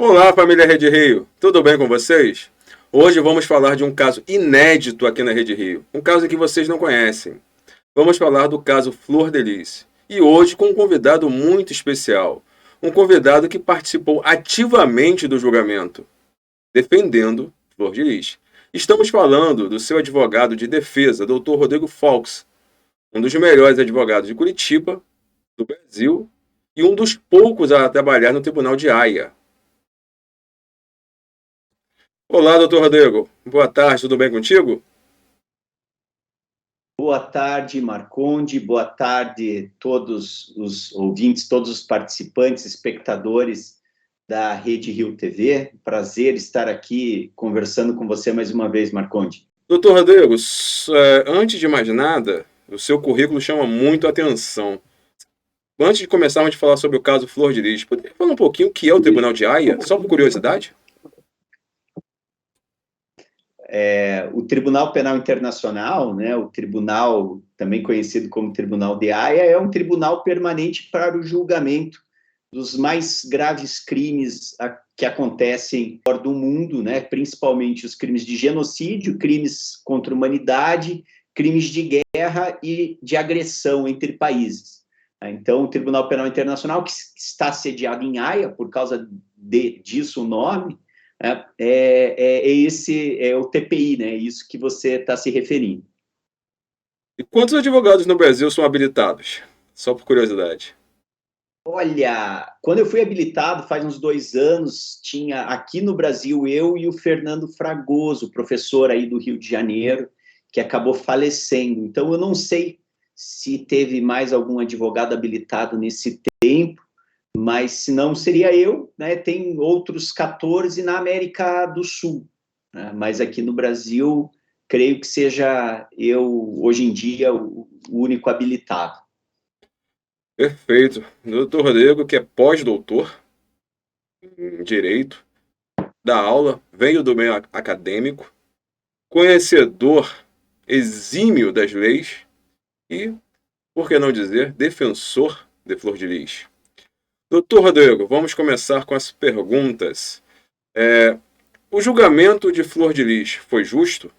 Olá, família Rede Rio, tudo bem com vocês? Hoje vamos falar de um caso inédito aqui na Rede Rio, um caso que vocês não conhecem. Vamos falar do caso Flor de Lis. E hoje com um convidado muito especial, um convidado que participou ativamente do julgamento, defendendo Flor de Lis. Estamos falando do seu advogado de defesa, Dr. Rodrigo Faux, um dos melhores advogados de Curitiba, do Brasil, e um dos poucos a trabalhar no Tribunal de Haia. Olá, doutor Rodrigo. Boa tarde, tudo bem contigo? Boa tarde, Marconde. Boa tarde, todos os ouvintes, todos os participantes, espectadores da Rede Rio TV. Prazer estar aqui conversando com você mais uma vez, Marconde. Doutor Rodrigo, antes de mais nada, o seu currículo chama muito a atenção. Antes de começarmos a falar sobre o caso Flor de Lis, poderia falar um pouquinho o que é o Tribunal de Haia, só por curiosidade? O Tribunal Penal Internacional, né, o tribunal também conhecido como Tribunal de Haia, é um tribunal permanente para o julgamento dos mais graves crimes que acontecem fora do mundo, né, principalmente os crimes de genocídio, crimes contra a humanidade, crimes de guerra e de agressão entre países. Então, o Tribunal Penal Internacional, que está sediado em Haia, por causa disso o nome, é o TPI, né? Isso que você está se referindo. E quantos advogados no Brasil são habilitados? Só por curiosidade. Olha, quando eu fui habilitado, faz uns 2 anos, tinha aqui no Brasil eu e o Fernando Fragoso, professor aí do Rio de Janeiro, que acabou falecendo. Então, eu não sei se teve mais algum advogado habilitado nesse tempo, mas se não, seria eu, né? Tem outros 14 na América do Sul, né? Mas aqui no Brasil, creio que seja eu, hoje em dia, o único habilitado. Perfeito. Doutor Rodrigo, que é pós-doutor em Direito, dá aula, veio do meio acadêmico, conhecedor exímio das leis e, por que não dizer, defensor de Flor de Lis. Doutor Rodrigo, vamos começar com as perguntas. O julgamento de Flor de Lis foi justo?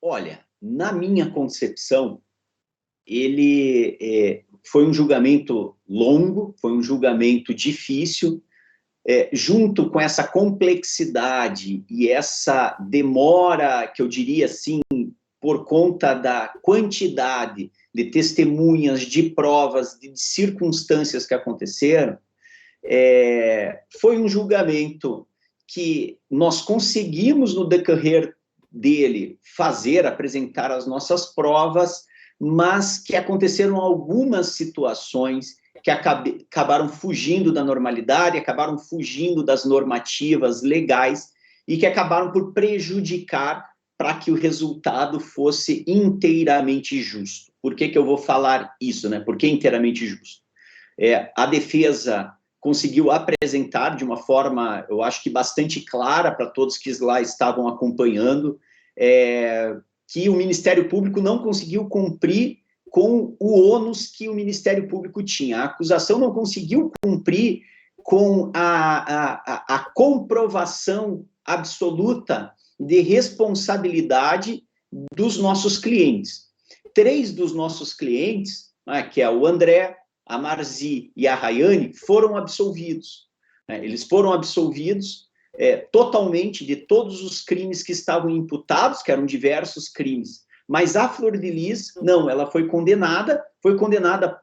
Olha, na minha concepção, ele foi um julgamento longo, foi um julgamento difícil, junto com essa complexidade e essa demora, que eu diria assim, por conta da quantidade de testemunhas, de provas, de circunstâncias que aconteceram, foi um julgamento que nós conseguimos, no decorrer dele, apresentar as nossas provas, mas que aconteceram algumas situações que acabaram fugindo da normalidade, acabaram fugindo das normativas legais e que acabaram por prejudicar para que o resultado fosse inteiramente justo. Por que eu vou falar isso, né? Por que inteiramente justo? A defesa conseguiu apresentar de uma forma, eu acho que bastante clara para todos que lá estavam acompanhando, que o Ministério Público não conseguiu cumprir com o ônus que o Ministério Público tinha. A acusação não conseguiu cumprir com a comprovação absoluta de responsabilidade dos nossos clientes. 3 dos nossos clientes, que é o André, a Marzi e a Rayane, foram absolvidos. Eles foram absolvidos totalmente de todos os crimes que estavam imputados, que eram diversos crimes. Mas a Flor de Lis, não, ela foi condenada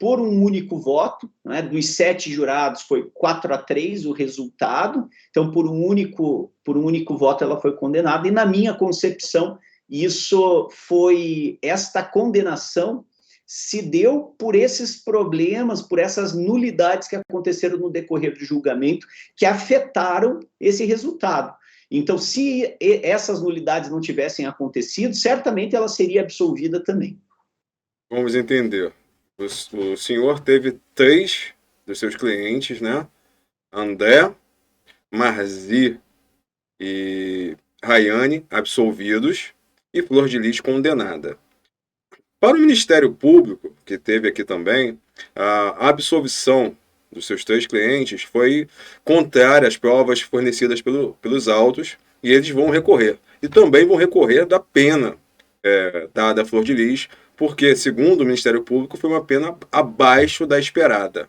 por um único voto, né? Dos 7 jurados foi 4-3 o resultado, então por um único voto ela foi condenada, e na minha concepção, esta condenação se deu por esses problemas, por essas nulidades que aconteceram no decorrer do julgamento, que afetaram esse resultado. Então, se essas nulidades não tivessem acontecido, certamente ela seria absolvida também. Vamos entender. O senhor teve 3 dos seus clientes, né? André, Marzi e Rayane absolvidos e Flor de Lis condenada. Para o Ministério Público, que teve aqui também, a absolvição dos seus 3 clientes foi contrária às provas fornecidas pelos autos, e eles vão recorrer. E também vão recorrer da pena dada à Flor de Lis, porque, segundo o Ministério Público, foi uma pena abaixo da esperada.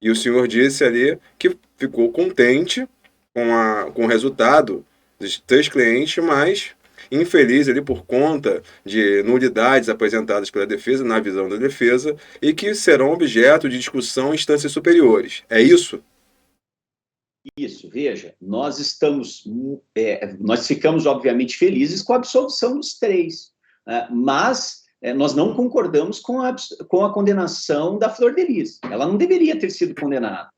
E o senhor disse ali que ficou contente com o resultado dos 3 clientes, mas infeliz ali por conta de nulidades apresentadas pela defesa, na visão da defesa, e que serão objeto de discussão em instâncias superiores. É isso? Isso, veja, nós ficamos, obviamente, felizes com a absolvição dos 3, né? Mas nós não concordamos com a condenação da Flor de Lis. Ela não deveria ter sido condenada.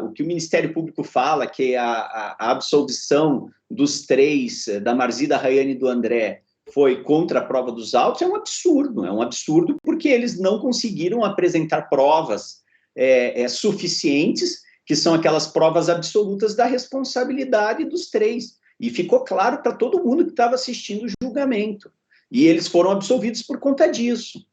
O que o Ministério Público fala, que a absolvição dos 3, da Marzi, da Rayane e do André, foi contra a prova dos autos, é um absurdo porque eles não conseguiram apresentar provas suficientes, que são aquelas provas absolutas da responsabilidade dos 3. E ficou claro para todo mundo que estava assistindo o julgamento. E eles foram absolvidos por conta disso.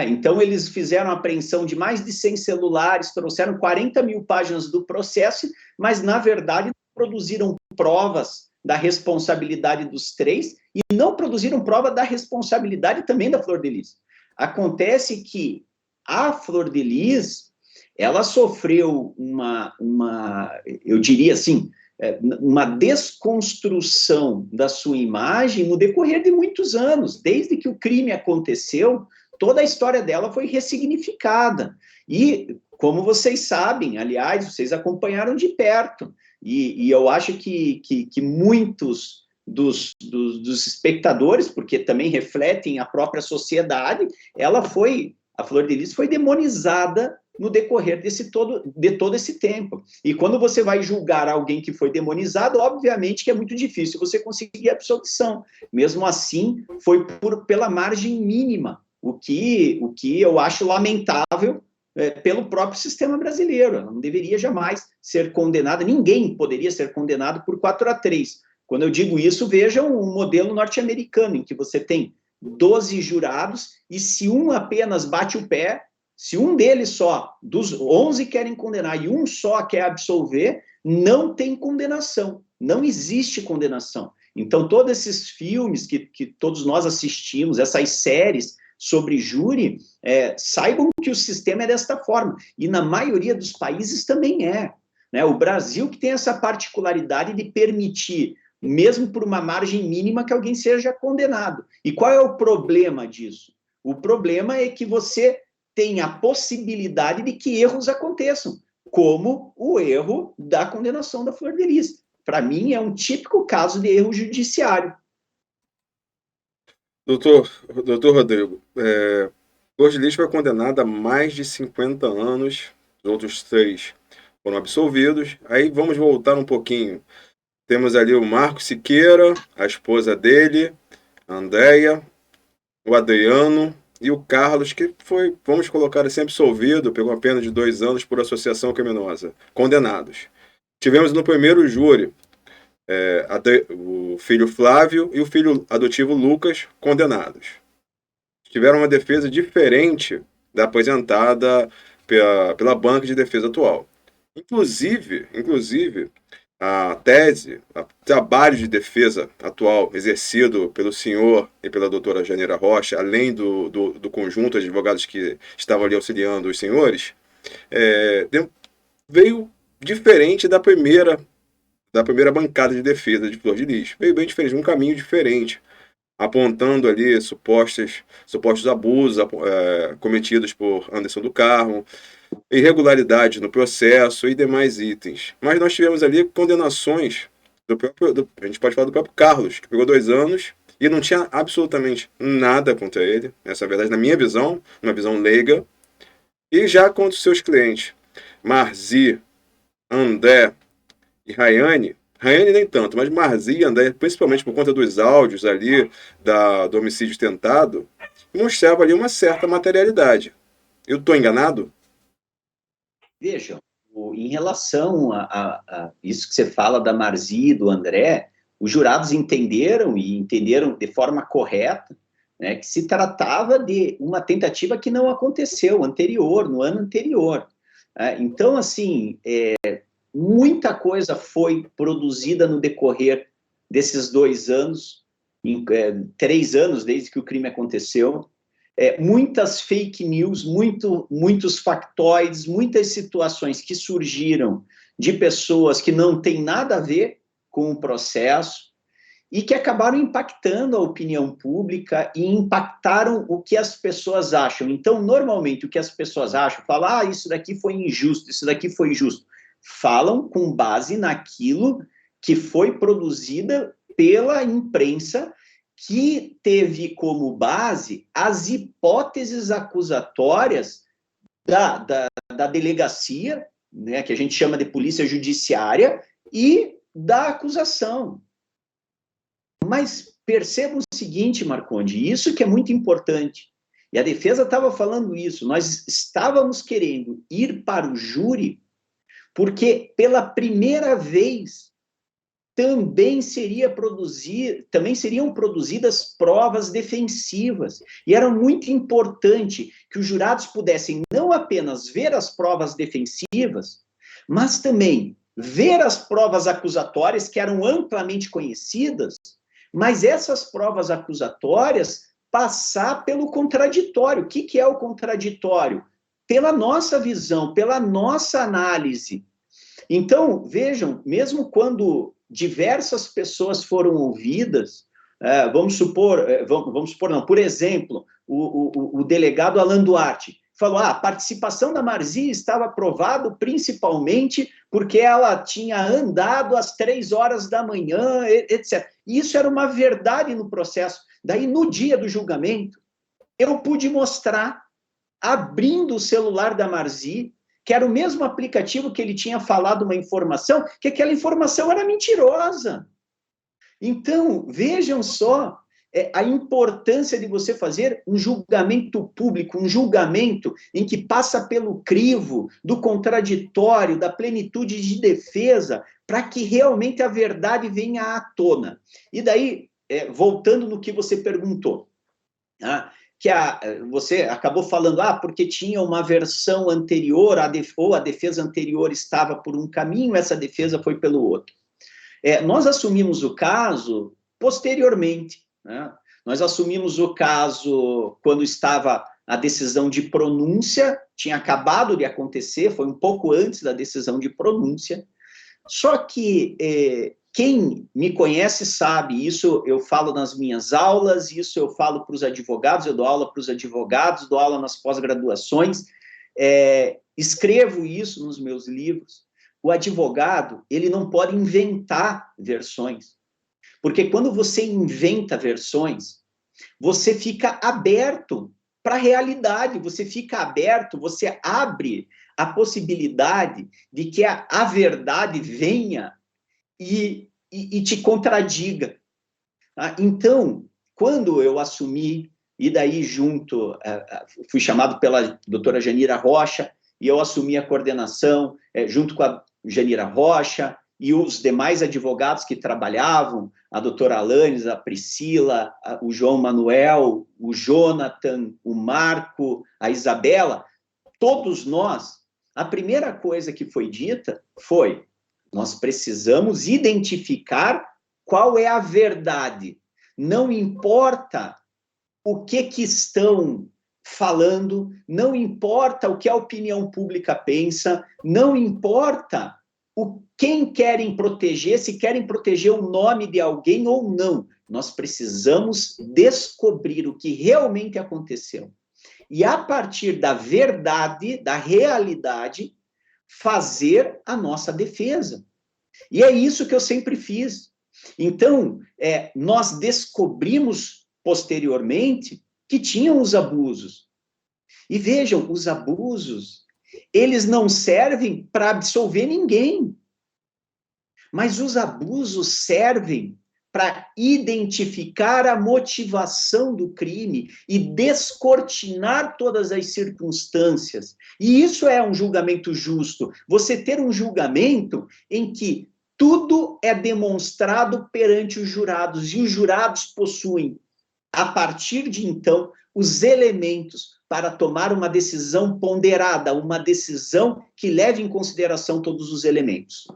Então, eles fizeram a apreensão de mais de 100 celulares, trouxeram 40 mil páginas do processo, mas, na verdade, não produziram provas da responsabilidade dos 3 e não produziram prova da responsabilidade também da Flor de Lis. Acontece que a Flor de Lis, ela sofreu eu diria assim, uma desconstrução da sua imagem no decorrer de muitos anos. Desde que o crime aconteceu, toda a história dela foi ressignificada. E, como vocês sabem, aliás, vocês acompanharam de perto, e eu acho que muitos dos espectadores, porque também refletem a própria sociedade, a Flor de Lis foi demonizada no decorrer de todo esse tempo. E quando você vai julgar alguém que foi demonizado, obviamente que é muito difícil você conseguir a absolvição. Mesmo assim, foi pela margem mínima, o que eu acho lamentável pelo próprio sistema brasileiro. Ela não deveria jamais ser condenada, ninguém poderia ser condenado por 4-3. Quando eu digo isso, vejam o modelo norte-americano, em que você tem 12 jurados, e se um apenas bate o pé, se um deles só, dos 11 querem condenar, e um só quer absolver, não tem condenação, não existe condenação. Então, todos esses filmes que todos nós assistimos, essas séries sobre júri, saibam que o sistema é desta forma, e na maioria dos países também é, né? O Brasil que tem essa particularidade de permitir, mesmo por uma margem mínima, que alguém seja condenado. E qual é o problema disso? O problema é que você tem a possibilidade de que erros aconteçam, como o erro da condenação da Flor de Lis. Para mim, é um típico caso de erro judiciário. Doutor Rodrigo, Flor de Lis foi condenada a mais de 50 anos, os outros 3 foram absolvidos. Aí vamos voltar um pouquinho. Temos ali o Marco Siqueira, a esposa dele, a Andréia, o Adriano e o Carlos, que foi, vamos colocar assim, absolvido, pegou a pena de 2 anos por associação criminosa, condenados. Tivemos no primeiro júri o filho Flávio e o filho adotivo Lucas, condenados. Tiveram uma defesa diferente da apresentada pela banca de defesa atual. Inclusive, a tese, o trabalho de defesa atual exercido pelo senhor e pela doutora Janeira Rocha, além do conjunto de advogados que estavam ali auxiliando os senhores, veio diferente da primeira bancada de defesa de Flor de Lis. Veio bem diferente, um caminho diferente, apontando ali supostos abusos cometidos por Anderson do Carmo, irregularidades no processo e demais itens. Mas nós tivemos ali condenações a gente pode falar do próprio Carlos, que pegou 2 anos e não tinha absolutamente nada contra ele. Essa é a verdade, na minha visão, uma visão leiga. E já contra os seus clientes, Marzi, André e Rayane nem tanto, mas Marzi e André, principalmente por conta dos áudios ali do homicídio tentado, mostrava ali uma certa materialidade. Eu estou enganado? Vejam, em relação a isso que você fala da Marzi e do André, os jurados entenderam de forma correta, né, que se tratava de uma tentativa que não aconteceu no ano anterior. Então, assim, muita coisa foi produzida no decorrer desses 2 anos, 3 anos desde que o crime aconteceu. Muitas fake news, muitos factoides, muitas situações que surgiram de pessoas que não têm nada a ver com o processo e que acabaram impactando a opinião pública e impactaram o que as pessoas acham. Então, normalmente, o que as pessoas acham, falam, isso daqui foi injusto, isso daqui foi injusto. Falam com base naquilo que foi produzida pela imprensa, que teve como base as hipóteses acusatórias da delegacia, né, que a gente chama de polícia judiciária, e da acusação. Mas perceba o seguinte, Marconde, isso que é muito importante, e a defesa estava falando isso, nós estávamos querendo ir para o júri, porque pela primeira vez também seriam produzidas provas defensivas. E era muito importante que os jurados pudessem não apenas ver as provas defensivas, mas também ver as provas acusatórias, que eram amplamente conhecidas, mas essas provas acusatórias passar pelo contraditório. O que é o contraditório? Pela nossa visão, pela nossa análise. Então, vejam, mesmo quando diversas pessoas foram ouvidas, por exemplo, o delegado Alan Duarte falou, a participação da Marzia estava provado principalmente porque ela tinha andado às 3 horas da manhã, etc. Isso era uma verdade no processo. Daí, no dia do julgamento, eu pude mostrar, abrindo o celular da Marzia, que era o mesmo aplicativo que ele tinha falado uma informação, que aquela informação era mentirosa. Então, vejam só a importância de você fazer um julgamento público, um julgamento em que passa pelo crivo do contraditório, da plenitude de defesa, para que realmente a verdade venha à tona. E daí, voltando no que você perguntou, que você acabou falando, porque tinha uma versão anterior, ou a defesa anterior estava por um caminho, essa defesa foi pelo outro. Nós assumimos o caso posteriormente, né? Nós assumimos o caso quando estava a decisão de pronúncia, tinha acabado de acontecer, foi um pouco antes da decisão de pronúncia, só que quem me conhece sabe, isso eu falo nas minhas aulas, isso eu falo para os advogados, eu dou aula para os advogados, dou aula nas pós-graduações, escrevo isso nos meus livros. O advogado, ele não pode inventar versões, porque quando você inventa versões, você fica aberto para a realidade, você fica aberto, você abre a possibilidade de que a verdade venha e te contradiga. Então, quando eu assumi, e daí junto, fui chamado pela doutora Janira Rocha, e eu assumi a coordenação junto com a Janira Rocha e os demais advogados que trabalhavam, a doutora Alanes, a Priscila, o João Manuel, o Jonathan, o Marco, a Isabela, todos nós, a primeira coisa que foi dita foi: nós precisamos identificar qual é a verdade. Não importa o que estão falando, não importa o que a opinião pública pensa, não importa quem querem proteger, se querem proteger o nome de alguém ou não. Nós precisamos descobrir o que realmente aconteceu. E, a partir da verdade, da realidade, fazer a nossa defesa. E é isso que eu sempre fiz. Então, nós descobrimos posteriormente que tinham os abusos. E vejam, os abusos, eles não servem para absolver ninguém. Mas os abusos servem para identificar a motivação do crime e descortinar todas as circunstâncias. E isso é um julgamento justo. Você ter um julgamento em que tudo é demonstrado perante os jurados, e os jurados possuem, a partir de então, os elementos para tomar uma decisão ponderada, uma decisão que leve em consideração todos os elementos.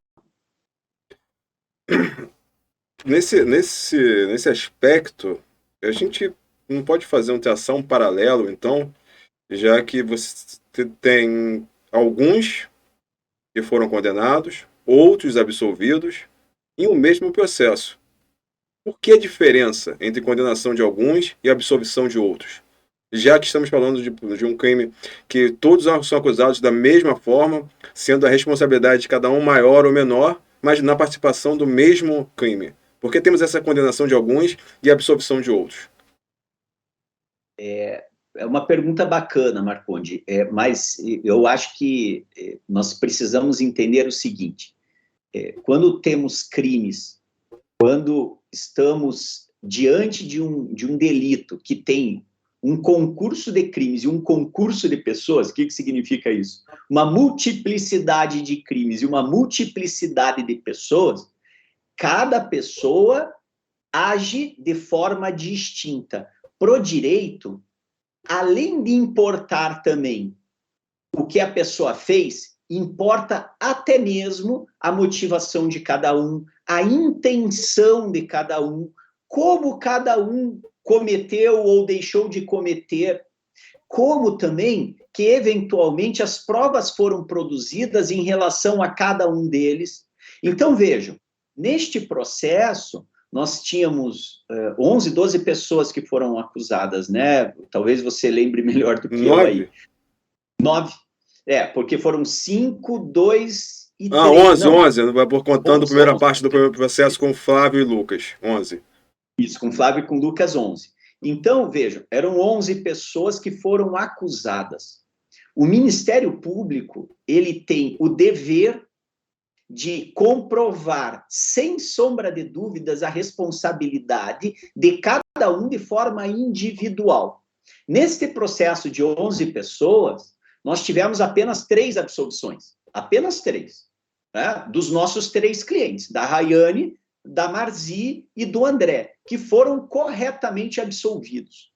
Nesse aspecto, a gente não pode fazer uma tração paralelo, então, já que você tem alguns que foram condenados, outros absolvidos, em um mesmo processo. Por que a diferença entre condenação de alguns e absolvição de outros? Já que estamos falando de um crime que todos são acusados da mesma forma, sendo a responsabilidade de cada um maior ou menor, mas na participação do mesmo crime. Por que temos essa condenação de alguns e a absolvição de outros? É uma pergunta bacana, Marconde, mas eu acho que nós precisamos entender o seguinte: quando temos crimes, quando estamos diante de um delito que tem um concurso de crimes e um concurso de pessoas, o que significa isso? Uma multiplicidade de crimes e uma multiplicidade de pessoas, cada pessoa age de forma distinta. Pro direito, além de importar também o que a pessoa fez, importa até mesmo a motivação de cada um, a intenção de cada um, como cada um cometeu ou deixou de cometer, como também que, eventualmente, as provas foram produzidas em relação a cada um deles. Então, vejam, neste processo, nós tínhamos 11, 12 pessoas que foram acusadas, né? Talvez você lembre melhor do que 9? eu aí. 9. Porque foram 5, 2 e 3. 11, não. 11. Por contando 11, a primeira 11. parte do primeiro processo com Flávio e Lucas. 11. Isso, com Flávio e com Lucas, 11. Então, vejam, eram 11 pessoas que foram acusadas. O Ministério Público, ele tem o dever de comprovar, sem sombra de dúvidas, a responsabilidade de cada um de forma individual. Neste processo de 11 pessoas, nós tivemos apenas 3 absolvições. Apenas 3. Né? Dos nossos 3 clientes, da Rayane, da Marzi e do André, que foram corretamente absolvidos.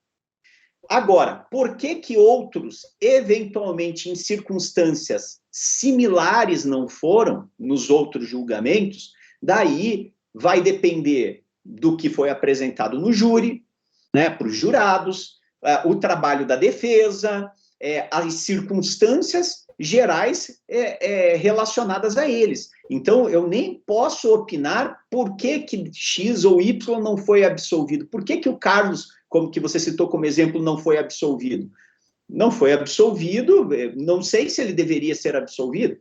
Agora, por que outros, eventualmente em circunstâncias similares, não foram nos outros julgamentos? Daí vai depender do que foi apresentado no júri, né, para os jurados, o trabalho da defesa, as circunstâncias gerais relacionadas a eles. Então, eu nem posso opinar por que X ou Y não foi absolvido. Por que o Carlos, como que você citou como exemplo, não foi absolvido? Não foi absolvido, não sei se ele deveria ser absolvido.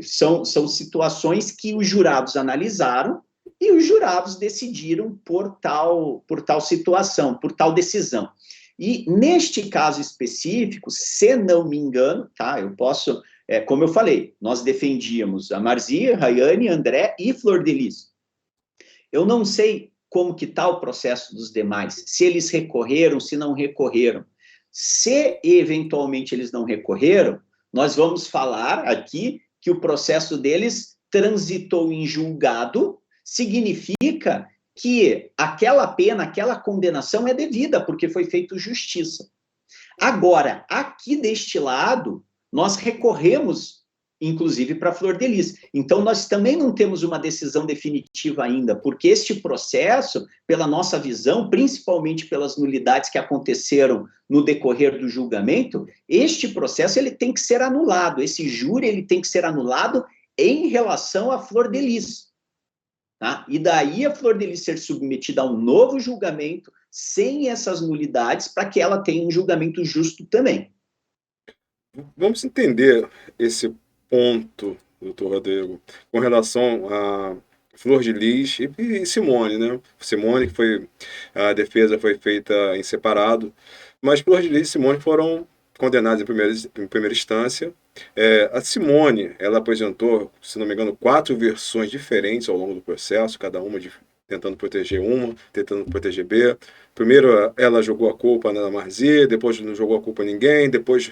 São situações que os jurados analisaram e os jurados decidiram por tal situação, por tal decisão. E neste caso específico, se não me engano, tá? Eu posso, como eu falei, nós defendíamos a Marzi, Rayane, André e Flor de Lis. Eu não sei como que está o processo dos demais, se eles recorreram, se não recorreram. Se eventualmente eles não recorreram, nós vamos falar aqui que o processo deles transitou em julgado, significa que aquela pena, aquela condenação é devida, porque foi feita justiça. Agora, aqui deste lado, nós recorremos, inclusive, para a Flor de Lis. Então, nós também não temos uma decisão definitiva ainda, porque este processo, pela nossa visão, principalmente pelas nulidades que aconteceram no decorrer do julgamento, este processo ele tem que ser anulado, esse júri ele tem que ser anulado em relação à Flor de Lis. Tá? E daí a Flor de Lis ser submetida a um novo julgamento, sem essas nulidades, para que ela tenha um julgamento justo também. Vamos entender esse ponto, doutor Rodrigo, com relação a Flor de Lis e Simone, né? Simone, que foi, a defesa foi feita em separado, mas Flor de Lis e Simone foram condenadas em primeira instância. A Simone, ela apresentou, se não me engano, 4 versões diferentes ao longo do processo, cada uma tentando proteger uma, tentando proteger B. Primeiro ela jogou a culpa na Marzi, depois não jogou a culpa a ninguém, depois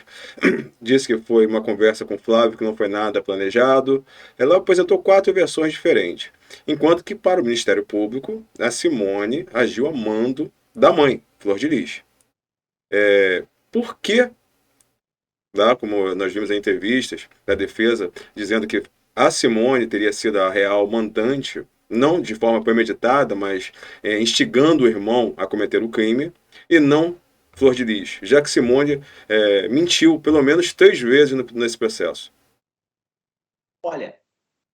disse que foi uma conversa com o Flávio, que não foi nada planejado. Ela apresentou 4 versões diferentes. Enquanto que, para o Ministério Público, a Simone agiu a mando da mãe, Flor de Lis. Por que, lá, como nós vimos em entrevistas da defesa, dizendo que a Simone teria sido a real mandante, não de forma premeditada, mas instigando o irmão a cometer o crime, e não Flor de Lis, já que Simone mentiu pelo menos 3 vezes nesse processo. Olha,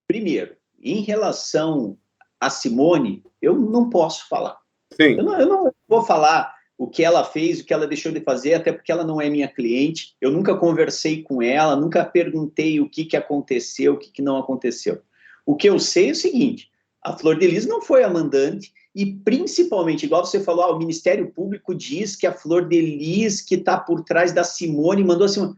primeiro, em relação a Simone, eu não posso falar. Sim. Eu não vou falar o que ela fez, o que ela deixou de fazer, até porque ela não é minha cliente. Eu nunca conversei com ela, nunca perguntei o que aconteceu, o que não aconteceu. O que eu sei é o seguinte: a Flor de Lis não foi a mandante, e principalmente, igual você falou, o Ministério Público diz que a Flor de Lis que está por trás da Simone mandou assim.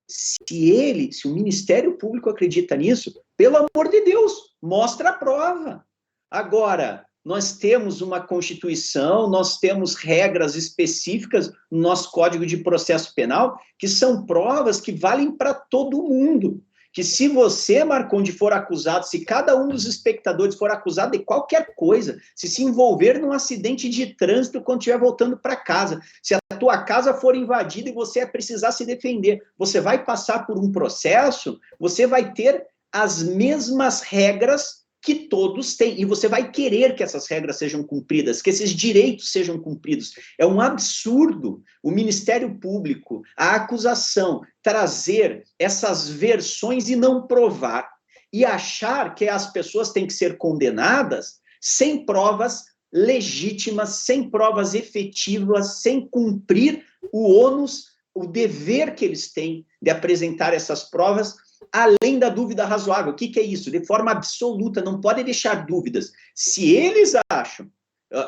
Se o Ministério Público acredita nisso, pelo amor de Deus, mostra a prova. Agora, nós temos uma Constituição, nós temos regras específicas no nosso Código de Processo Penal, que são provas que valem para todo mundo. Que se você, Marconde, for acusado, se cada um dos espectadores for acusado de qualquer coisa, se envolver num acidente de trânsito quando estiver voltando para casa, se a tua casa for invadida e você precisar se defender, você vai passar por um processo, você vai ter as mesmas regras que todos têm, e você vai querer que essas regras sejam cumpridas, que esses direitos sejam cumpridos. É um absurdo o Ministério Público, a acusação, trazer essas versões e não provar, e achar que as pessoas têm que ser condenadas sem provas legítimas, sem provas efetivas, sem cumprir o ônus, o dever que eles têm de apresentar essas provas, além da dúvida razoável. O que é isso? De forma absoluta, não pode deixar dúvidas. Se eles acham,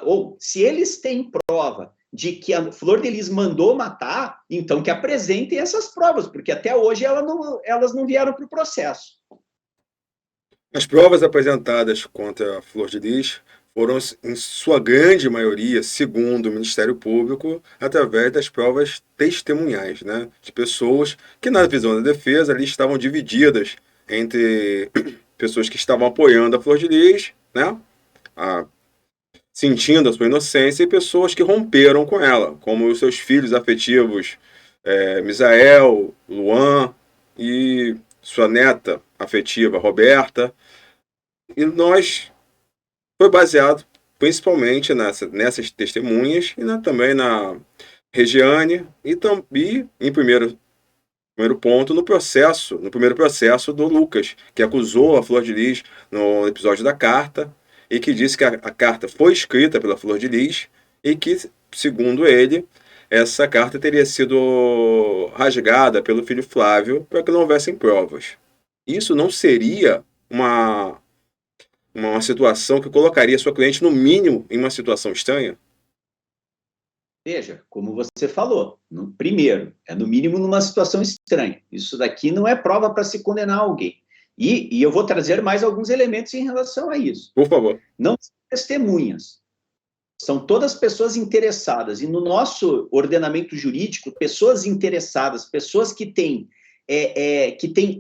ou se eles têm prova de que a Flor de Lis mandou matar, então que apresentem essas provas, porque até hoje elas não vieram para o processo. As provas apresentadas contra a Flor de Lis foram, em sua grande maioria, segundo o Ministério Público, através das provas testemunhais, né? De pessoas que, na visão da defesa, ali estavam divididas entre pessoas que estavam apoiando a Flor de Lis, né? Sentindo a sua inocência, e pessoas que romperam com ela, como os seus filhos afetivos, Misael, Luan e sua neta afetiva, Roberta. E foi baseado principalmente nessas testemunhas e também na Regiane e em primeiro ponto, no primeiro processo do Lucas, que acusou a Flor de Lis no episódio da carta e que disse que a carta foi escrita pela Flor de Lis e que, segundo ele, essa carta teria sido rasgada pelo filho Flávio para que não houvessem provas. Isso não seria uma situação que colocaria sua cliente, no mínimo, em uma situação estranha? Veja, como você falou, primeiro, é no mínimo numa situação estranha. Isso daqui não é prova para se condenar alguém. E eu vou trazer mais alguns elementos em relação a isso. Por favor. Não são testemunhas, são todas pessoas interessadas. E no nosso ordenamento jurídico, pessoas interessadas, pessoas que têm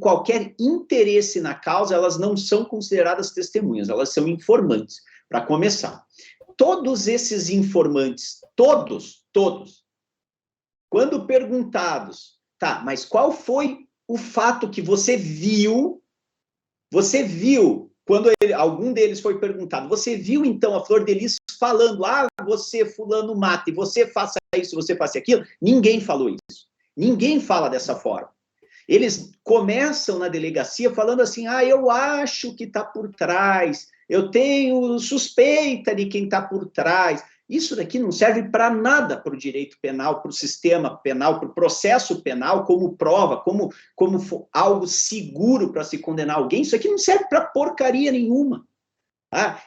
qualquer interesse na causa, elas não são consideradas testemunhas, elas são informantes, para começar. Todos esses informantes, todos, quando perguntados, tá, mas qual foi o fato que você viu, quando algum deles foi perguntado, você viu então a Flor de Lis falando, você fulano mata, e você faça isso, você faça aquilo? Ninguém falou isso. Ninguém fala dessa forma. Eles começam na delegacia falando assim, eu acho que está por trás, eu tenho suspeita de quem está por trás. Isso daqui não serve para nada para o direito penal, para o sistema penal, para o processo penal, como prova, como algo seguro para se condenar alguém. Isso aqui não serve para porcaria nenhuma.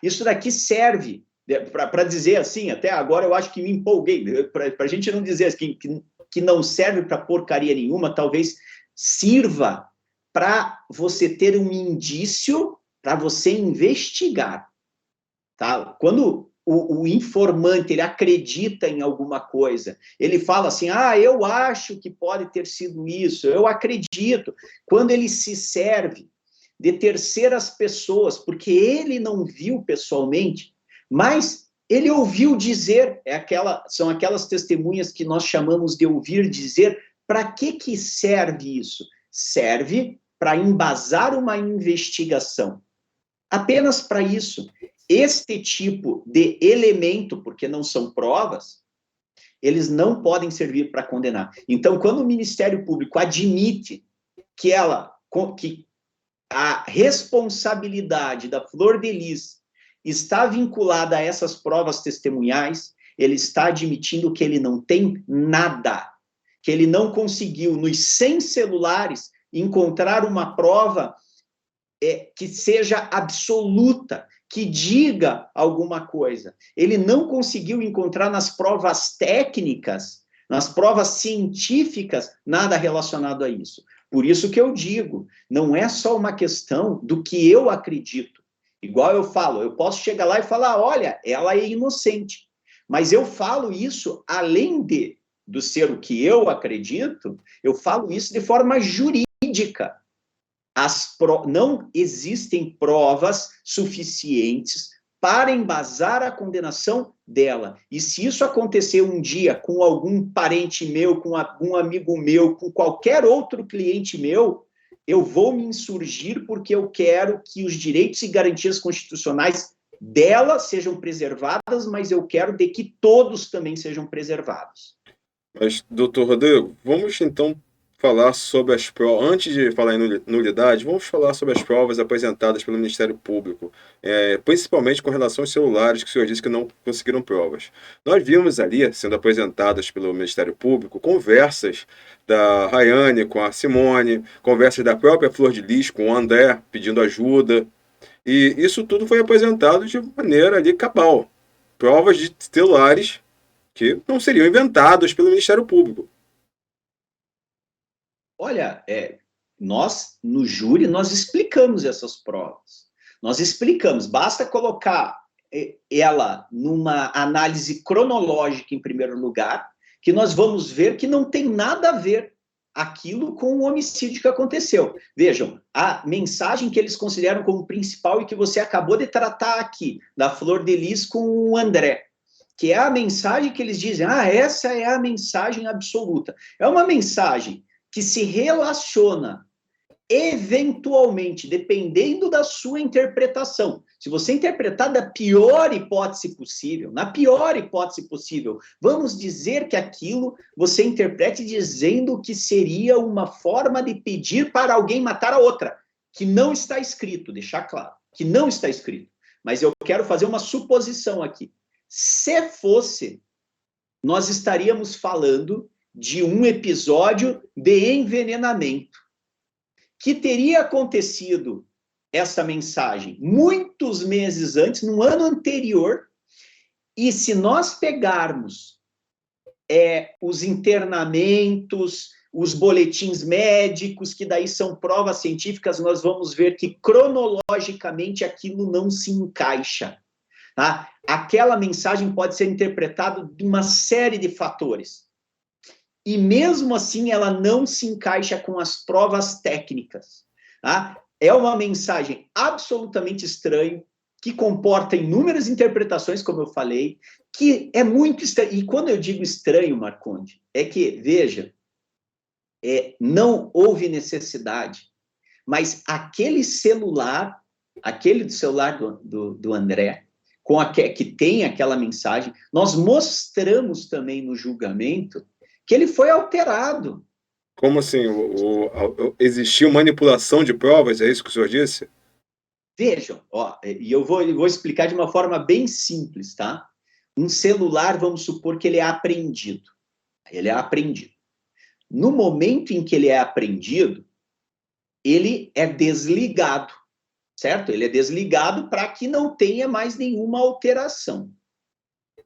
Isso daqui serve, para dizer assim, até agora eu acho que me empolguei, para a gente não dizer assim, que não serve para porcaria nenhuma, talvez sirva para você ter um indício para você investigar. Tá? Quando o informante ele acredita em alguma coisa, ele fala assim, eu acho que pode ter sido isso, eu acredito. Quando ele se serve de terceiras pessoas, porque ele não viu pessoalmente, mas Ele ouviu dizer, são aquelas testemunhas que nós chamamos de ouvir dizer. Para que serve isso? Serve para embasar uma investigação. Apenas para isso. Este tipo de elemento, porque não são provas, eles não podem servir para condenar. Então, quando o Ministério Público admite que a responsabilidade da Flor de Lis está vinculada a essas provas testemunhais, ele está admitindo que ele não tem nada, que ele não conseguiu, nos 100 celulares, encontrar uma prova que seja absoluta, que diga alguma coisa. Ele não conseguiu encontrar nas provas técnicas, nas provas científicas, nada relacionado a isso. Por isso que eu digo, não é só uma questão do que eu acredito. Igual eu falo, eu posso chegar lá e falar, olha, ela é inocente. Mas eu falo isso, além do ser o que eu acredito, eu falo isso de forma jurídica. Não existem provas suficientes para embasar a condenação dela. E se isso acontecer um dia com algum parente meu, com algum amigo meu, com qualquer outro cliente meu, eu vou me insurgir porque eu quero que os direitos e garantias constitucionais dela sejam preservadas, mas eu quero de que todos também sejam preservados. Mas, doutor Rodrigo, vamos então falar sobre as provas. Antes de falar em nulidade, vamos falar sobre as provas apresentadas pelo Ministério Público, principalmente com relação aos celulares, que o senhor disse que não conseguiram provas. Nós vimos ali, sendo apresentadas pelo Ministério Público, conversas da Rayane com a Simone, conversas da própria Flor de Lis com o André, pedindo ajuda. E isso tudo foi apresentado de maneira ali cabal. Provas de celulares que não seriam inventados pelo Ministério Público. Olha, nós, no júri, nós explicamos essas provas. Nós explicamos, basta colocar ela numa análise cronológica em primeiro lugar, que nós vamos ver que não tem nada a ver aquilo com o homicídio que aconteceu. Vejam, a mensagem que eles consideram como principal e que você acabou de tratar aqui, da Flor de Lis com o André, que é a mensagem que eles dizem, essa é a mensagem absoluta. É uma mensagem que se relaciona eventualmente, dependendo da sua interpretação. Se você interpretar da pior hipótese possível, na pior hipótese possível, vamos dizer que aquilo você interprete dizendo que seria uma forma de pedir para alguém matar a outra, que não está escrito, deixar claro, que não está escrito. Mas eu quero fazer uma suposição aqui. Se fosse, nós estaríamos falando de um episódio de envenenamento, que teria acontecido essa mensagem muitos meses antes, no ano anterior, e se nós pegarmos os internamentos, os boletins médicos, que daí são provas científicas, nós vamos ver que cronologicamente aquilo não se encaixa. Tá? Aquela mensagem pode ser interpretada de uma série de fatores. E mesmo assim ela não se encaixa com as provas técnicas. Tá? É uma mensagem absolutamente estranha, que comporta inúmeras interpretações, como eu falei, que é muito estranho. E quando eu digo estranho, Marconde, é que, veja, não houve necessidade, mas aquele celular do André, que tem aquela mensagem, nós mostramos também no julgamento que ele foi alterado. Como assim? Existiu manipulação de provas? É isso que o senhor disse? Vejam, e eu vou explicar de uma forma bem simples, tá? Um celular, vamos supor que ele é apreendido. Ele é apreendido. No momento em que ele é apreendido, ele é desligado, certo? Ele é desligado para que não tenha mais nenhuma alteração.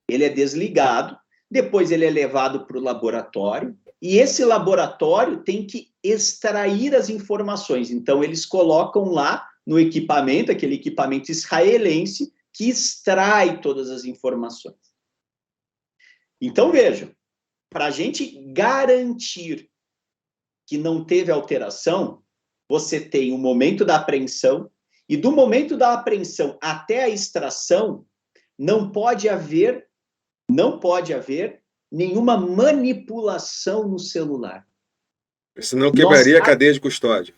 Ele é desligado, depois ele é levado para o laboratório, e esse laboratório tem que extrair as informações. Então, eles colocam lá no equipamento, aquele equipamento israelense, que extrai todas as informações. Então, vejam, para a gente garantir que não teve alteração, você tem o momento da apreensão, e do momento da apreensão até a extração, não pode haver nenhuma manipulação no celular. Senão quebraria a cadeia de custódia.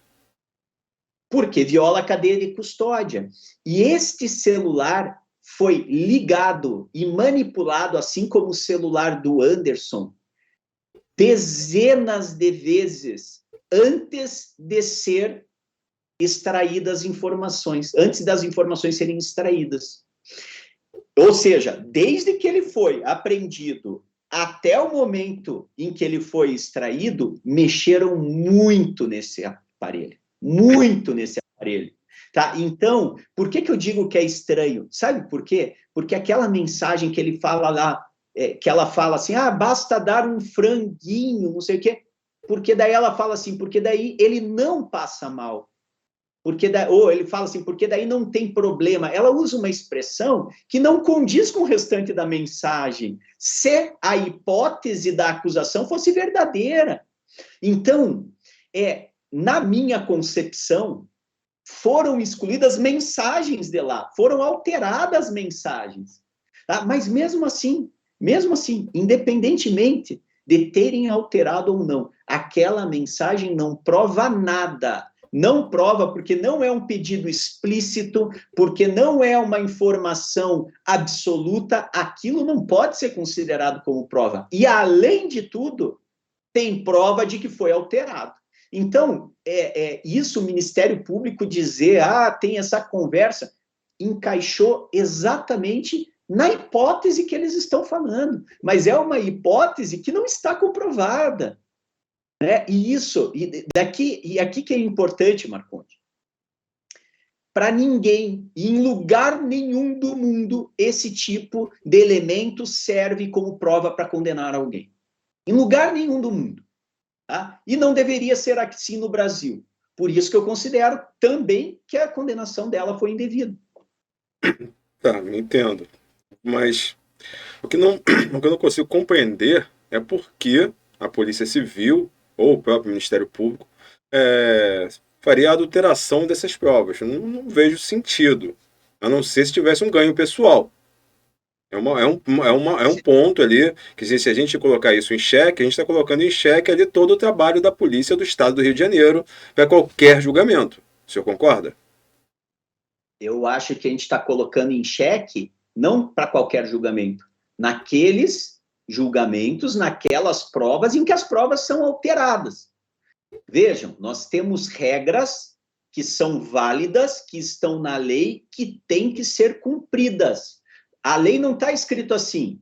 Porque viola a cadeia de custódia. E este celular foi ligado e manipulado, assim como o celular do Anderson, dezenas de vezes antes de ser extraídas informações, antes das informações serem extraídas. Ou seja, desde que ele foi apreendido até o momento em que ele foi extraído, mexeram muito nesse aparelho. Muito nesse aparelho. Tá? Então, por que eu digo que é estranho? Sabe por quê? Porque aquela mensagem que ele fala lá, que ela fala assim, basta dar um franguinho, não sei o quê, porque daí ela fala assim, porque daí ele não passa mal. Ou ele fala assim, porque daí não tem problema. Ela usa uma expressão que não condiz com o restante da mensagem, se a hipótese da acusação fosse verdadeira. Então, na minha concepção, foram excluídas mensagens de lá, foram alteradas mensagens. Tá? Mas mesmo assim, independentemente de terem alterado ou não, aquela mensagem não prova nada. Não prova porque não é um pedido explícito, porque não é uma informação absoluta, aquilo não pode ser considerado como prova. E, além de tudo, tem prova de que foi alterado. Então, isso o Ministério Público dizer, tem essa conversa, encaixou exatamente na hipótese que eles estão falando, mas é uma hipótese que não está comprovada. Né? E aqui que é importante, Marcondes, para ninguém, em lugar nenhum do mundo, esse tipo de elemento serve como prova para condenar alguém. Em lugar nenhum do mundo. Tá? E não deveria ser assim no Brasil. Por isso que eu considero também que a condenação dela foi indevida. Tá, entendo. Mas o que eu não consigo compreender é por que a Polícia Civil ou o próprio Ministério Público faria a adulteração dessas provas. Eu não vejo sentido, a não ser se tivesse um ganho pessoal. É um ponto ali que, se a gente colocar isso em xeque, a gente está colocando em xeque ali todo o trabalho da polícia do Estado do Rio de Janeiro para qualquer julgamento. O senhor concorda? Eu acho que a gente está colocando em xeque, não para qualquer julgamento, naqueles julgamentos, naquelas provas em que as provas são alteradas. Vejam, nós temos regras que são válidas, que estão na lei, que têm que ser cumpridas. A lei não está escrito assim,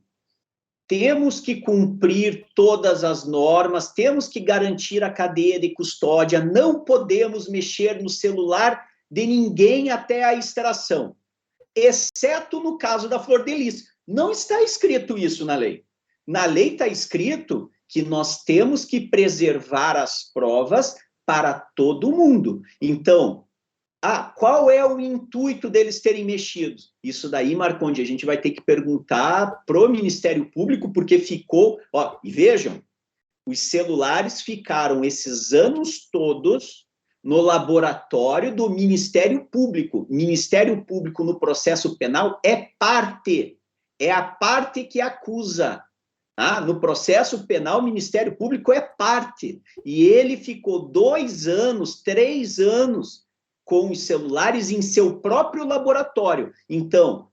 temos que cumprir todas as normas, temos que garantir a cadeia de custódia, não podemos mexer no celular de ninguém até a extração, exceto no caso da Flor de Lis. Não está escrito isso na lei. Na lei está escrito que nós temos que preservar as provas para todo mundo. Então, qual é o intuito deles terem mexido? Isso daí, Marcondes, a gente vai ter que perguntar pro Ministério Público, porque ficou... E vejam, os celulares ficaram esses anos todos no laboratório do Ministério Público. Ministério Público no processo penal é a parte que acusa. No processo penal, o Ministério Público é parte. E ele ficou 2 anos, 3 anos com os celulares em seu próprio laboratório. Então,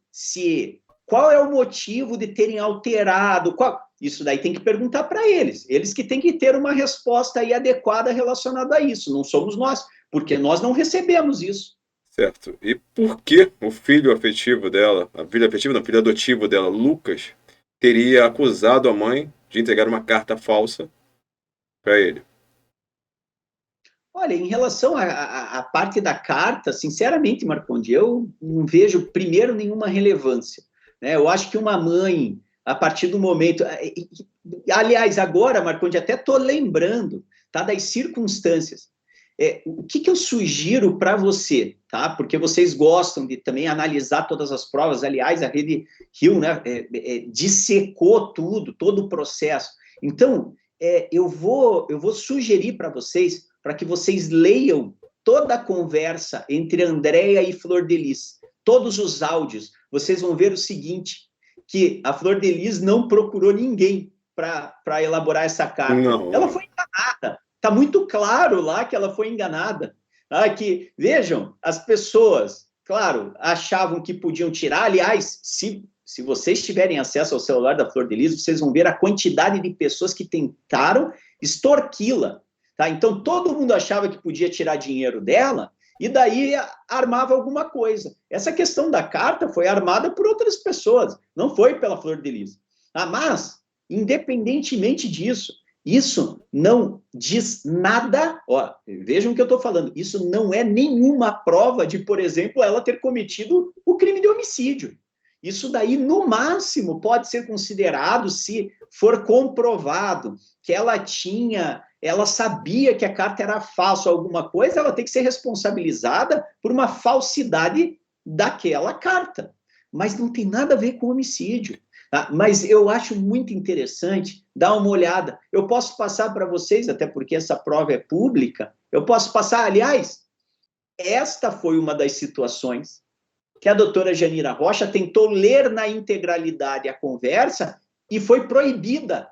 qual é o motivo de terem alterado? Isso daí tem que perguntar para eles. Eles que têm que ter uma resposta aí adequada relacionada a isso. Não somos nós, porque nós não recebemos isso. Certo. E por que o filho afetivo dela, filho adotivo dela, Lucas, teria acusado a mãe de entregar uma carta falsa para ele? Olha, em relação à parte da carta, sinceramente, Marcondes, eu não vejo, primeiro, nenhuma relevância. Né? Eu acho que uma mãe, a partir do momento... Aliás, agora, Marcondes, até estou lembrando das circunstâncias. O que eu sugiro para você, tá? Porque vocês gostam de também analisar todas as provas. Aliás, a Rede Rio, né, dissecou todo o processo. Então, eu vou sugerir para vocês, para que vocês leiam toda a conversa entre Andréia e Flor de Lis. todos os áudios, vocês vão ver o seguinte, que a Flor de Lis não procurou ninguém para elaborar essa carta. Não. Ela foi enganada. Está muito claro lá que ela foi enganada. Que, vejam, as pessoas, claro, achavam que podiam tirar. Aliás, se vocês tiverem acesso ao celular da Flor de Lis, vocês vão ver a quantidade de pessoas que tentaram extorquí-la. Tá? Então, todo mundo achava que podia tirar dinheiro dela e daí armava alguma coisa. Essa questão da carta foi armada por outras pessoas, não foi pela Flor de Lis. Mas, independentemente disso, isso não diz nada, vejam o que eu estou falando, isso não é nenhuma prova de, por exemplo, ela ter cometido o crime de homicídio. Isso daí, no máximo, pode ser considerado, se for comprovado que ela sabia que a carta era falsa ou alguma coisa, ela tem que ser responsabilizada por uma falsidade daquela carta. Mas não tem nada a ver com homicídio. Tá? Mas eu acho muito interessante dar uma olhada. Eu posso passar para vocês, até porque essa prova é pública, eu posso passar, aliás, esta foi uma das situações que a doutora Janira Rocha tentou ler na integralidade a conversa e foi proibida,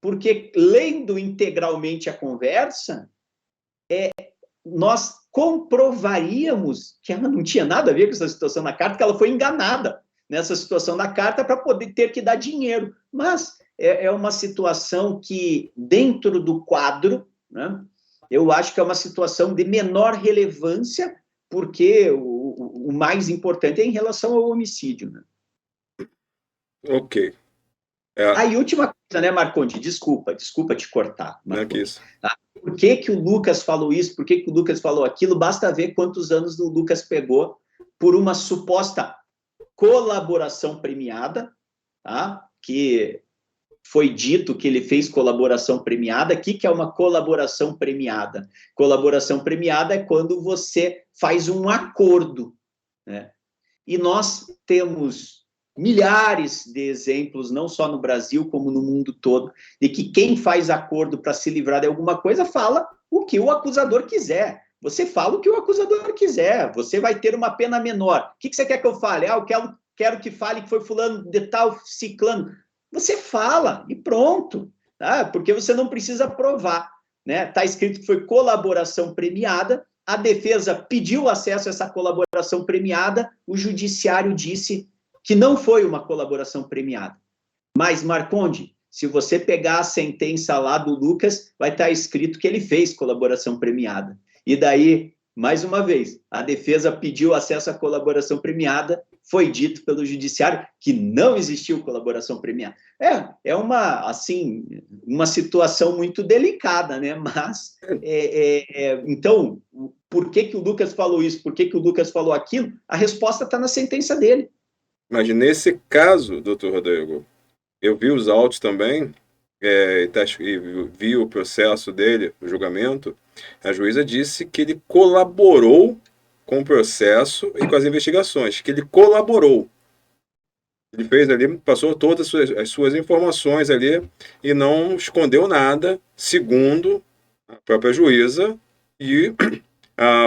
porque lendo integralmente a conversa, nós comprovaríamos que ela não tinha nada a ver com essa situação na carta, que ela foi enganada nessa situação da carta para poder ter que dar dinheiro. Mas é uma situação que, dentro do quadro, né, eu acho que é uma situação de menor relevância, porque o mais importante é em relação ao homicídio. Né? Ok. E última coisa, né, Marconde? Desculpa te cortar. Não é que isso. Por que o Lucas falou isso? Por que o Lucas falou aquilo? Basta ver quantos anos o Lucas pegou por uma suposta colaboração premiada, tá? Que foi dito que ele fez colaboração premiada. O que é uma colaboração premiada? Colaboração premiada é quando você faz um acordo, né? E nós temos milhares de exemplos, não só no Brasil, como no mundo todo, de que quem faz acordo para se livrar de alguma coisa fala o que o acusador quiser. Você fala o que o acusador quiser, você vai ter uma pena menor. O que você quer que eu fale? Eu quero que fale que foi fulano de tal, ciclano. Você fala e pronto, tá? Porque você não precisa provar, né? Está escrito que foi colaboração premiada, a defesa pediu acesso a essa colaboração premiada, o judiciário disse que não foi uma colaboração premiada. Mas, Marconde, se você pegar a sentença lá do Lucas, vai estar escrito que ele fez colaboração premiada. E daí, mais uma vez, a defesa pediu acesso à colaboração premiada, foi dito pelo judiciário que não existiu colaboração premiada. É uma situação muito delicada, né? Mas, então, por que o Lucas falou isso? Por que o Lucas falou aquilo? A resposta está na sentença dele. Mas nesse caso, doutor Rodrigo, eu vi os autos também, e vi o processo dele, o julgamento. A juíza disse que ele colaborou com o processo e com as investigações, que ele colaborou. Ele fez ali, passou todas as suas informações ali e não escondeu nada, segundo a própria juíza e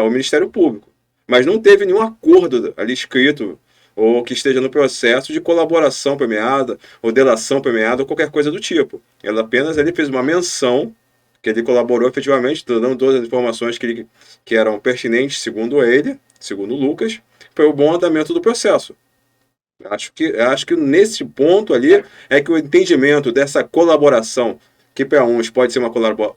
o Ministério Público. Mas não teve nenhum acordo ali escrito ou que esteja no processo de colaboração premiada, ou delação premiada, ou qualquer coisa do tipo. Ela apenas fez uma menção que ele colaborou efetivamente, dando todas as informações que eram pertinentes, segundo ele, segundo o Lucas, para o bom andamento do processo. Acho que nesse ponto ali é que o entendimento dessa colaboração, que para uns pode ser uma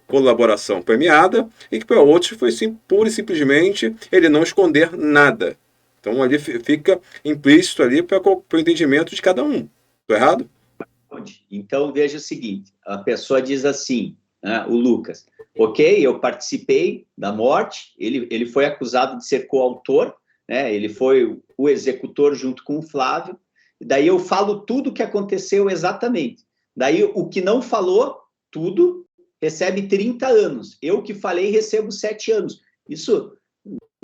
colaboração premiada, e que para outros foi pura e simplesmente ele não esconder nada. Então, ali fica implícito ali para o entendimento de cada um. Estou errado? Então, veja o seguinte, a pessoa diz assim, né, o Lucas, ok, eu participei da morte, ele foi acusado de ser coautor, né, ele foi o executor junto com o Flávio, daí eu falo tudo o que aconteceu exatamente. Daí, o que não falou, tudo, recebe 30 anos. Eu que falei, recebo 7 anos. Isso...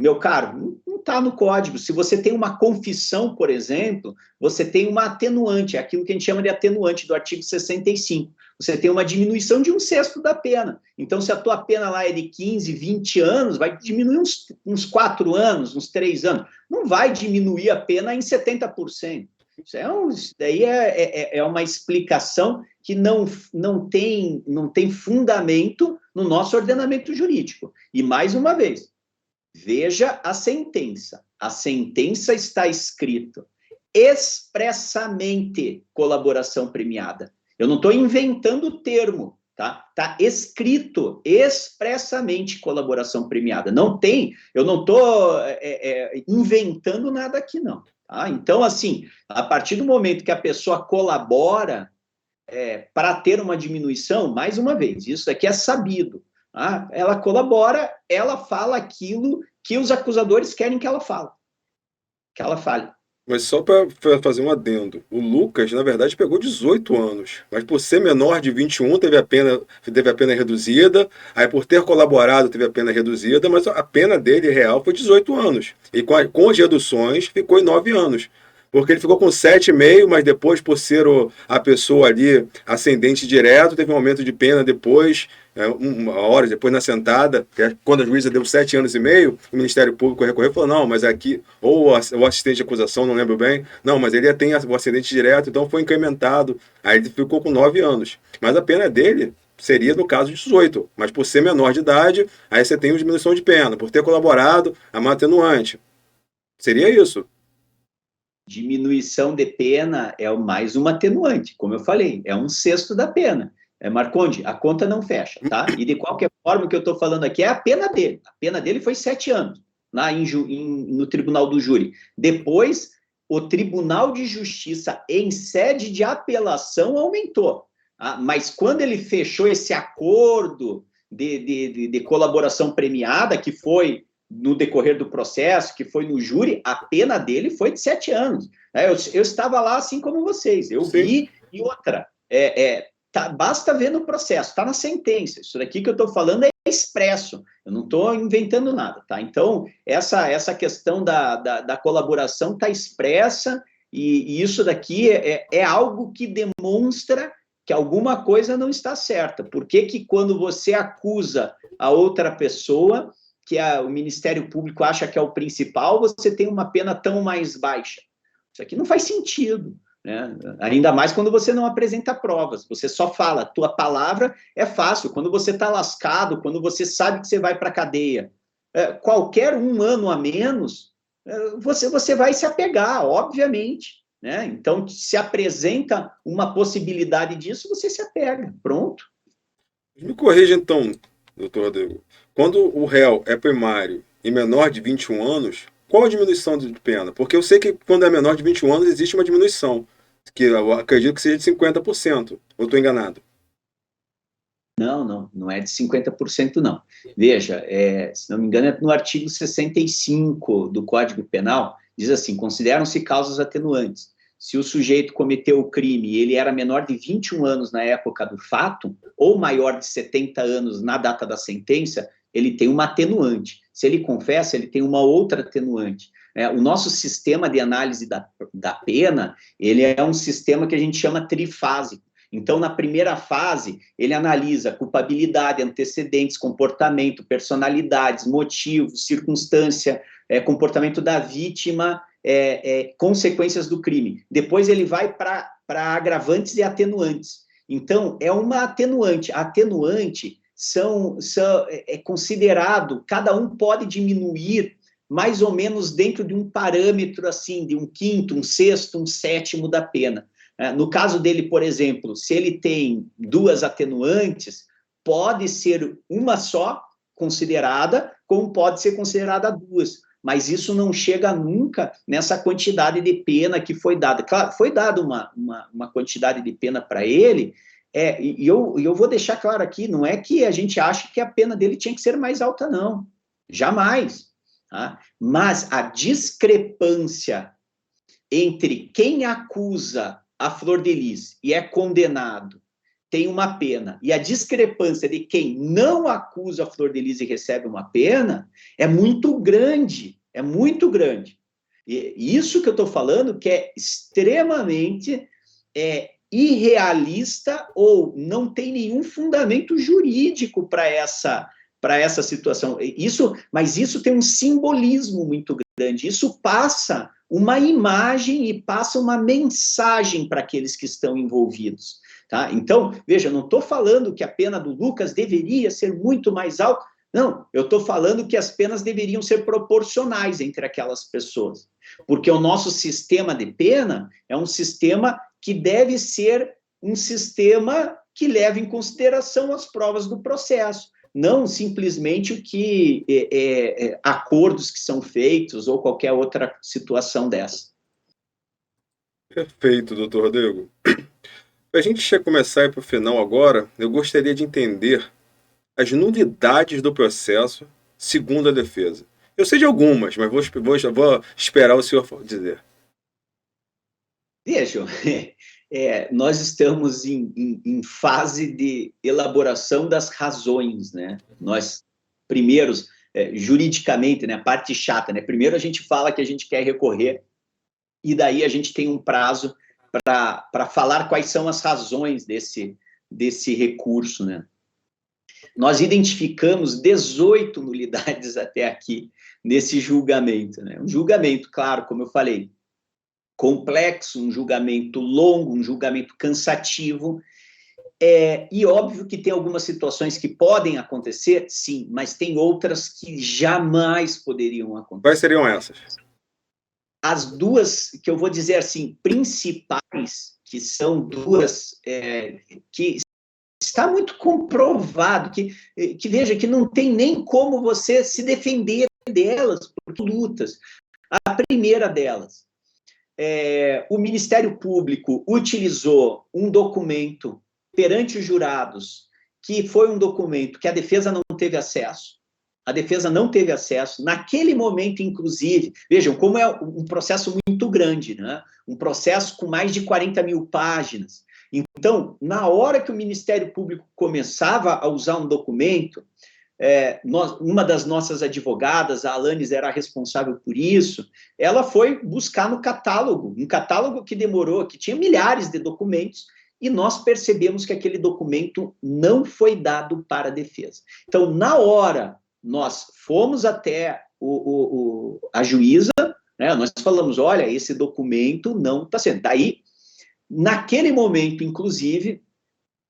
Meu caro, não está no código. Se você tem uma confissão, por exemplo, você tem uma atenuante, aquilo que a gente chama de atenuante do artigo 65. você tem uma diminuição de 1/6 da pena. Então, se a tua pena lá é de 15, 20 anos, vai diminuir uns 4 anos, uns 3 anos. Não vai diminuir a pena em 70%. Isso daí é uma explicação que não tem fundamento no nosso ordenamento jurídico. E, mais uma vez, veja a sentença. A sentença está escrito expressamente colaboração premiada. Eu não estou inventando o termo, tá? Está escrito expressamente colaboração premiada. Eu não estou inventando nada aqui, não. Tá? Então, assim, a partir do momento que a pessoa colabora para ter uma diminuição, mais uma vez, isso aqui é sabido. Tá? Ela colabora, ela fala aquilo que os acusadores querem que ela fale. Mas só para fazer um adendo, o Lucas, na verdade, pegou 18 anos, mas por ser menor de 21 teve a pena reduzida, aí por ter colaborado teve a pena reduzida, mas a pena dele real foi 18 anos. E com as reduções ficou em 9 anos. Porque ele ficou com 7,5, mas depois, por ser a pessoa ali ascendente direto, teve um aumento de pena depois, uma hora depois na sentada, quando a juíza deu 7,5 anos, o Ministério Público recorreu e falou, não, mas aqui, ou o assistente de acusação, não lembro bem, não, mas ele tem o ascendente direto, então foi incrementado, aí ele ficou com 9 anos. Mas a pena dele seria no caso de 18, mas por ser menor de idade, aí você tem uma diminuição de pena, por ter colaborado, a atenuante. Seria isso. Diminuição de pena é mais uma atenuante, como eu falei, é 1/6 da pena. Marconde, a conta não fecha, tá? E de qualquer forma, o que eu estou falando aqui é a pena dele. A pena dele foi 7 anos lá no Tribunal do Júri. Depois, o Tribunal de Justiça, em sede de apelação, aumentou. Mas quando ele fechou esse acordo de colaboração premiada, que foi no decorrer do processo, que foi no júri, a pena dele foi de 7 anos. Eu estava lá assim como vocês, eu vi, e outra, basta ver no processo, está na sentença, isso daqui que eu estou falando é expresso, eu não estou inventando nada, tá? Então, essa questão da colaboração está expressa, e isso daqui é algo que demonstra que alguma coisa não está certa. Por que quando você acusa a outra pessoa, que o Ministério Público acha que é o principal, você tem uma pena tão mais baixa? Isso aqui não faz sentido, né? Ainda mais quando você não apresenta provas, você só fala, tua palavra é fácil, quando você está lascado, quando você sabe que você vai para a cadeia, qualquer 1 ano a menos, você vai se apegar, obviamente, né? Então, se apresenta uma possibilidade disso, você se apega, pronto. Me corrija então, doutor Rodrigo. Quando o réu é primário e menor de 21 anos, qual a diminuição de pena? Porque eu sei que quando é menor de 21 anos existe uma diminuição, que eu acredito que seja de 50%. Ou estou enganado? Não é de 50%, não. Veja, se não me engano, é no artigo 65 do Código Penal, diz assim, consideram-se causas atenuantes. Se o sujeito cometeu o crime e ele era menor de 21 anos na época do fato, ou maior de 70 anos na data da sentença, ele tem uma atenuante. Se ele confessa, ele tem uma outra atenuante. O nosso sistema de análise da pena, ele é um sistema que a gente chama trifásico. Então, na primeira fase, ele analisa culpabilidade, antecedentes, comportamento, personalidades, motivos, circunstância, comportamento da vítima, consequências do crime. Depois ele vai para agravantes e atenuantes. Então, é uma atenuante. A atenuante é considerado, cada um pode diminuir mais ou menos dentro de um parâmetro, assim, de 1/5, 1/6, 1/7 da pena. No caso dele, por exemplo, se ele tem 2 atenuantes, pode ser uma só considerada, como pode ser considerada 2. Mas isso não chega nunca nessa quantidade de pena que foi dada. Claro, foi dada uma quantidade de pena para ele, e eu vou deixar claro aqui, não é que a gente acha que a pena dele tinha que ser mais alta, não. Jamais. Tá? Mas a discrepância entre quem acusa a Flor de Lis e é condenado tem uma pena, e a discrepância de quem não acusa a Flor de Lis e recebe uma pena é muito grande, E isso que eu estou falando que é extremamente irrealista ou não tem nenhum fundamento jurídico para essa situação. Mas isso tem um simbolismo muito grande. Isso passa uma imagem e passa uma mensagem para aqueles que estão envolvidos. Tá? Então, veja, não estou falando que a pena do Lucas deveria ser muito mais alta. Não, eu estou falando que as penas deveriam ser proporcionais entre aquelas pessoas. Porque o nosso sistema de pena é um sistema que deve ser um sistema que leve em consideração as provas do processo, não simplesmente o que acordos que são feitos ou qualquer outra situação dessa. Perfeito, doutor Rodrigo. Para a gente começar a ir para o final agora, eu gostaria de entender as nulidades do processo segundo a defesa. Eu sei de algumas, mas vou esperar o senhor dizer. Vejam, nós estamos em fase de elaboração das razões, né? Nós, primeiros, juridicamente, né, a parte chata, né? Primeiro a gente fala que a gente quer recorrer, e daí a gente tem um prazo para falar quais são as razões desse recurso, né? Nós identificamos 18 nulidades até aqui nesse julgamento, né? Um julgamento, claro, como eu falei, complexo, um julgamento longo, um julgamento cansativo, e óbvio que tem algumas situações que podem acontecer, sim, mas tem outras que jamais poderiam acontecer. Quais seriam essas? As duas, que eu vou dizer assim, principais, que são duas que está muito comprovado, que veja, que não tem nem como você se defender delas, por lutas. A primeira delas, o Ministério Público utilizou um documento perante os jurados, que foi um documento que a defesa não teve acesso. A defesa não teve acesso. Naquele momento, inclusive, vejam como é um processo muito grande, né? Um processo com mais de 40 mil páginas. Então, na hora que o Ministério Público começava a usar um documento, uma das nossas advogadas, a Alanis, era responsável por isso, ela foi buscar no catálogo, um catálogo que demorou, que tinha milhares de documentos, e nós percebemos que aquele documento não foi dado para a defesa. Então, na hora, nós fomos até a juíza, né, nós falamos, olha, esse documento não está sendo. Daí, naquele momento, inclusive,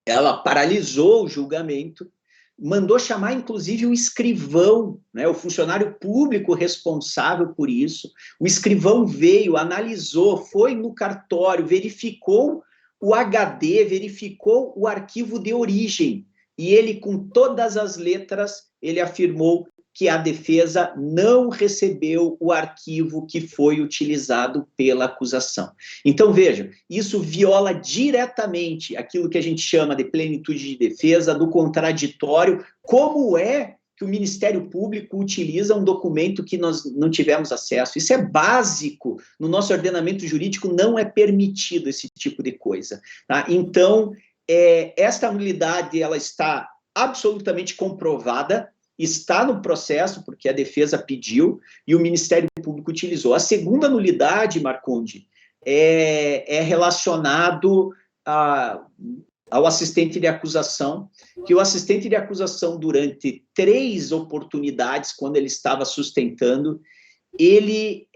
ela paralisou o julgamento, mandou chamar, inclusive, o escrivão, né, o funcionário público responsável por isso. O escrivão veio, analisou, foi no cartório, verificou o HD, verificou o arquivo de origem, e ele, com todas as letras, ele afirmou que a defesa não recebeu o arquivo que foi utilizado pela acusação. Então, veja, isso viola diretamente aquilo que a gente chama de plenitude de defesa, do contraditório, como é que o Ministério Público utiliza um documento que nós não tivemos acesso. Isso é básico. No nosso ordenamento jurídico não é permitido esse tipo de coisa. Tá? Então, esta nulidade, ela está absolutamente comprovada, está no processo, porque a defesa pediu, e o Ministério Público utilizou. A segunda nulidade, Marconde, é relacionado ao assistente de acusação, que o assistente de acusação, durante 3 oportunidades, quando ele estava sustentando, ele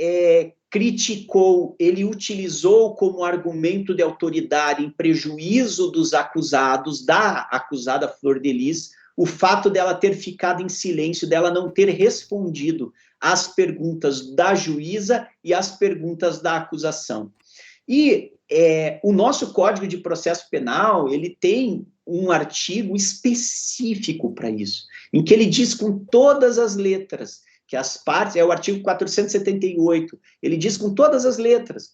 criticou, ele utilizou como argumento de autoridade em prejuízo dos acusados, da acusada Flor de Lis, o fato dela ter ficado em silêncio, dela não ter respondido às perguntas da juíza e às perguntas da acusação. E o nosso Código de Processo Penal, ele tem um artigo específico para isso, em que ele diz com todas as letras que as partes, é o artigo 478, ele diz com todas as letras,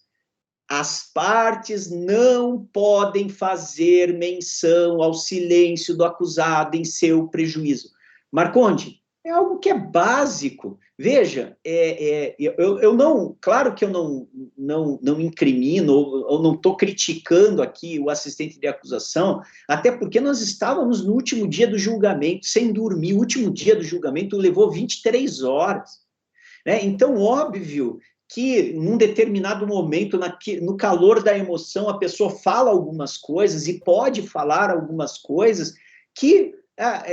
as partes não podem fazer menção ao silêncio do acusado em seu prejuízo. Marconde, é algo que é básico. Veja, eu não, claro que eu não incrimino, ou não estou criticando aqui o assistente de acusação, até porque nós estávamos no último dia do julgamento, sem dormir. O último dia do julgamento levou 23 horas. Né? Então, óbvio que num determinado momento, no calor da emoção, a pessoa fala algumas coisas e pode falar algumas coisas que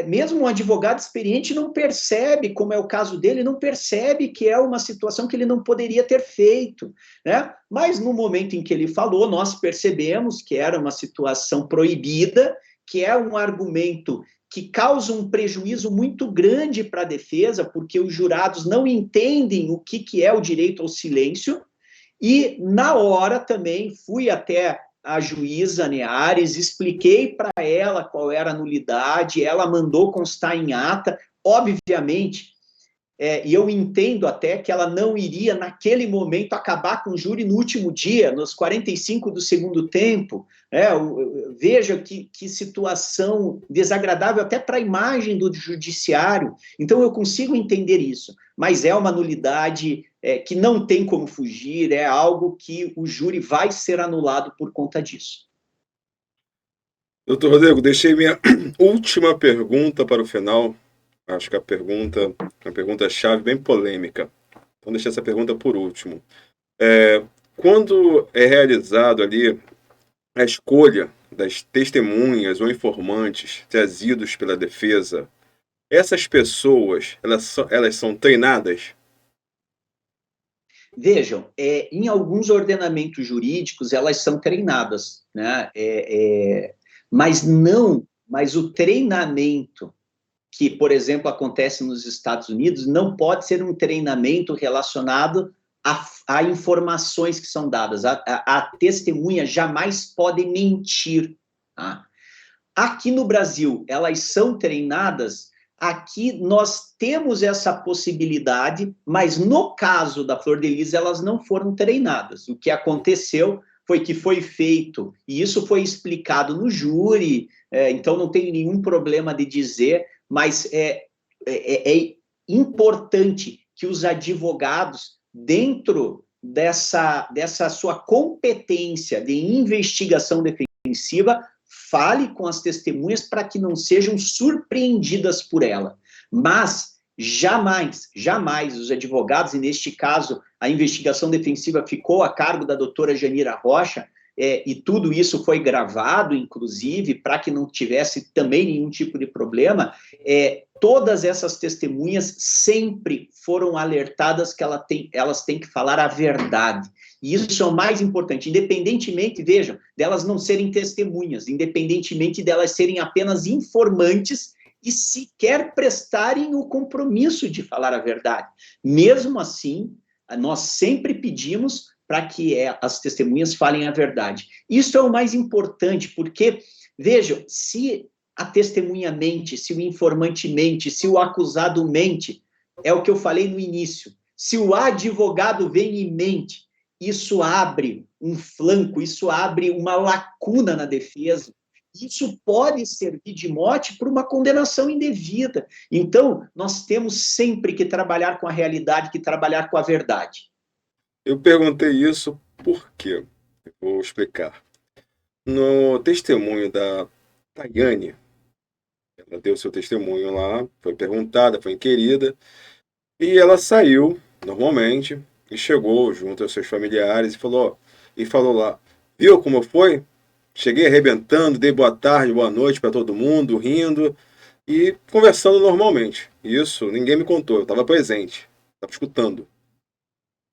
mesmo um advogado experiente não percebe, como é o caso dele, não percebe que é uma situação que ele não poderia ter feito, né? Mas no momento em que ele falou, nós percebemos que era uma situação proibida, que é um argumento que causa um prejuízo muito grande para a defesa, porque os jurados não entendem o que é o direito ao silêncio, e na hora também fui até a juíza Neares, expliquei para ela qual era a nulidade, ela mandou constar em ata, obviamente, e eu entendo até que ela não iria, naquele momento, acabar com o júri no último dia, nos 45 do segundo tempo. Veja que situação desagradável até para a imagem do judiciário. Então, eu consigo entender isso, mas é uma nulidade que não tem como fugir, é algo que o júri vai ser anulado por conta disso. Doutor Rodrigo, deixei minha última pergunta para o final. Acho que uma pergunta-chave bem polêmica. Então, deixei essa pergunta por último. Quando é realizado ali a escolha das testemunhas ou informantes trazidos pela defesa, essas pessoas, elas são treinadas? Vejam, em alguns ordenamentos jurídicos, elas são treinadas, né? Mas o treinamento que, por exemplo, acontece nos Estados Unidos, não pode ser um treinamento relacionado a informações que são dadas. A testemunha jamais pode mentir. Tá? Aqui no Brasil, elas são treinadas. Aqui nós temos essa possibilidade, mas no caso da Flor de Lis, elas não foram treinadas. O que aconteceu foi que foi feito, e isso foi explicado no júri, então não tem nenhum problema de dizer, mas é importante que os advogados, dentro dessa sua competência de investigação defensiva, fale com as testemunhas para que não sejam surpreendidas por ela. Mas jamais os advogados, e neste caso a investigação defensiva ficou a cargo da doutora Janira Rocha, e tudo isso foi gravado, inclusive, para que não tivesse também nenhum tipo de problema, todas essas testemunhas sempre foram alertadas que elas têm que falar a verdade. E isso é o mais importante, independentemente, vejam, delas não serem testemunhas, independentemente delas serem apenas informantes e sequer prestarem o compromisso de falar a verdade. Mesmo assim, nós sempre pedimos para que as testemunhas falem a verdade. Isso é o mais importante, porque, vejam, se a testemunha mente, se o informante mente, se o acusado mente, é o que eu falei no início, se o advogado vem e mente, isso abre um flanco, isso abre uma lacuna na defesa, isso pode servir de mote para uma condenação indevida. Então, nós temos sempre que trabalhar com a realidade, que trabalhar com a verdade. Eu perguntei isso por quê? Vou explicar. No testemunho da Tayane, ela deu seu testemunho lá, foi perguntada, foi inquirida, e ela saiu normalmente e chegou junto aos seus familiares e falou lá: viu como foi? Cheguei arrebentando, dei boa tarde, boa noite para todo mundo, rindo e conversando normalmente. Isso ninguém me contou, eu estava presente, estava escutando.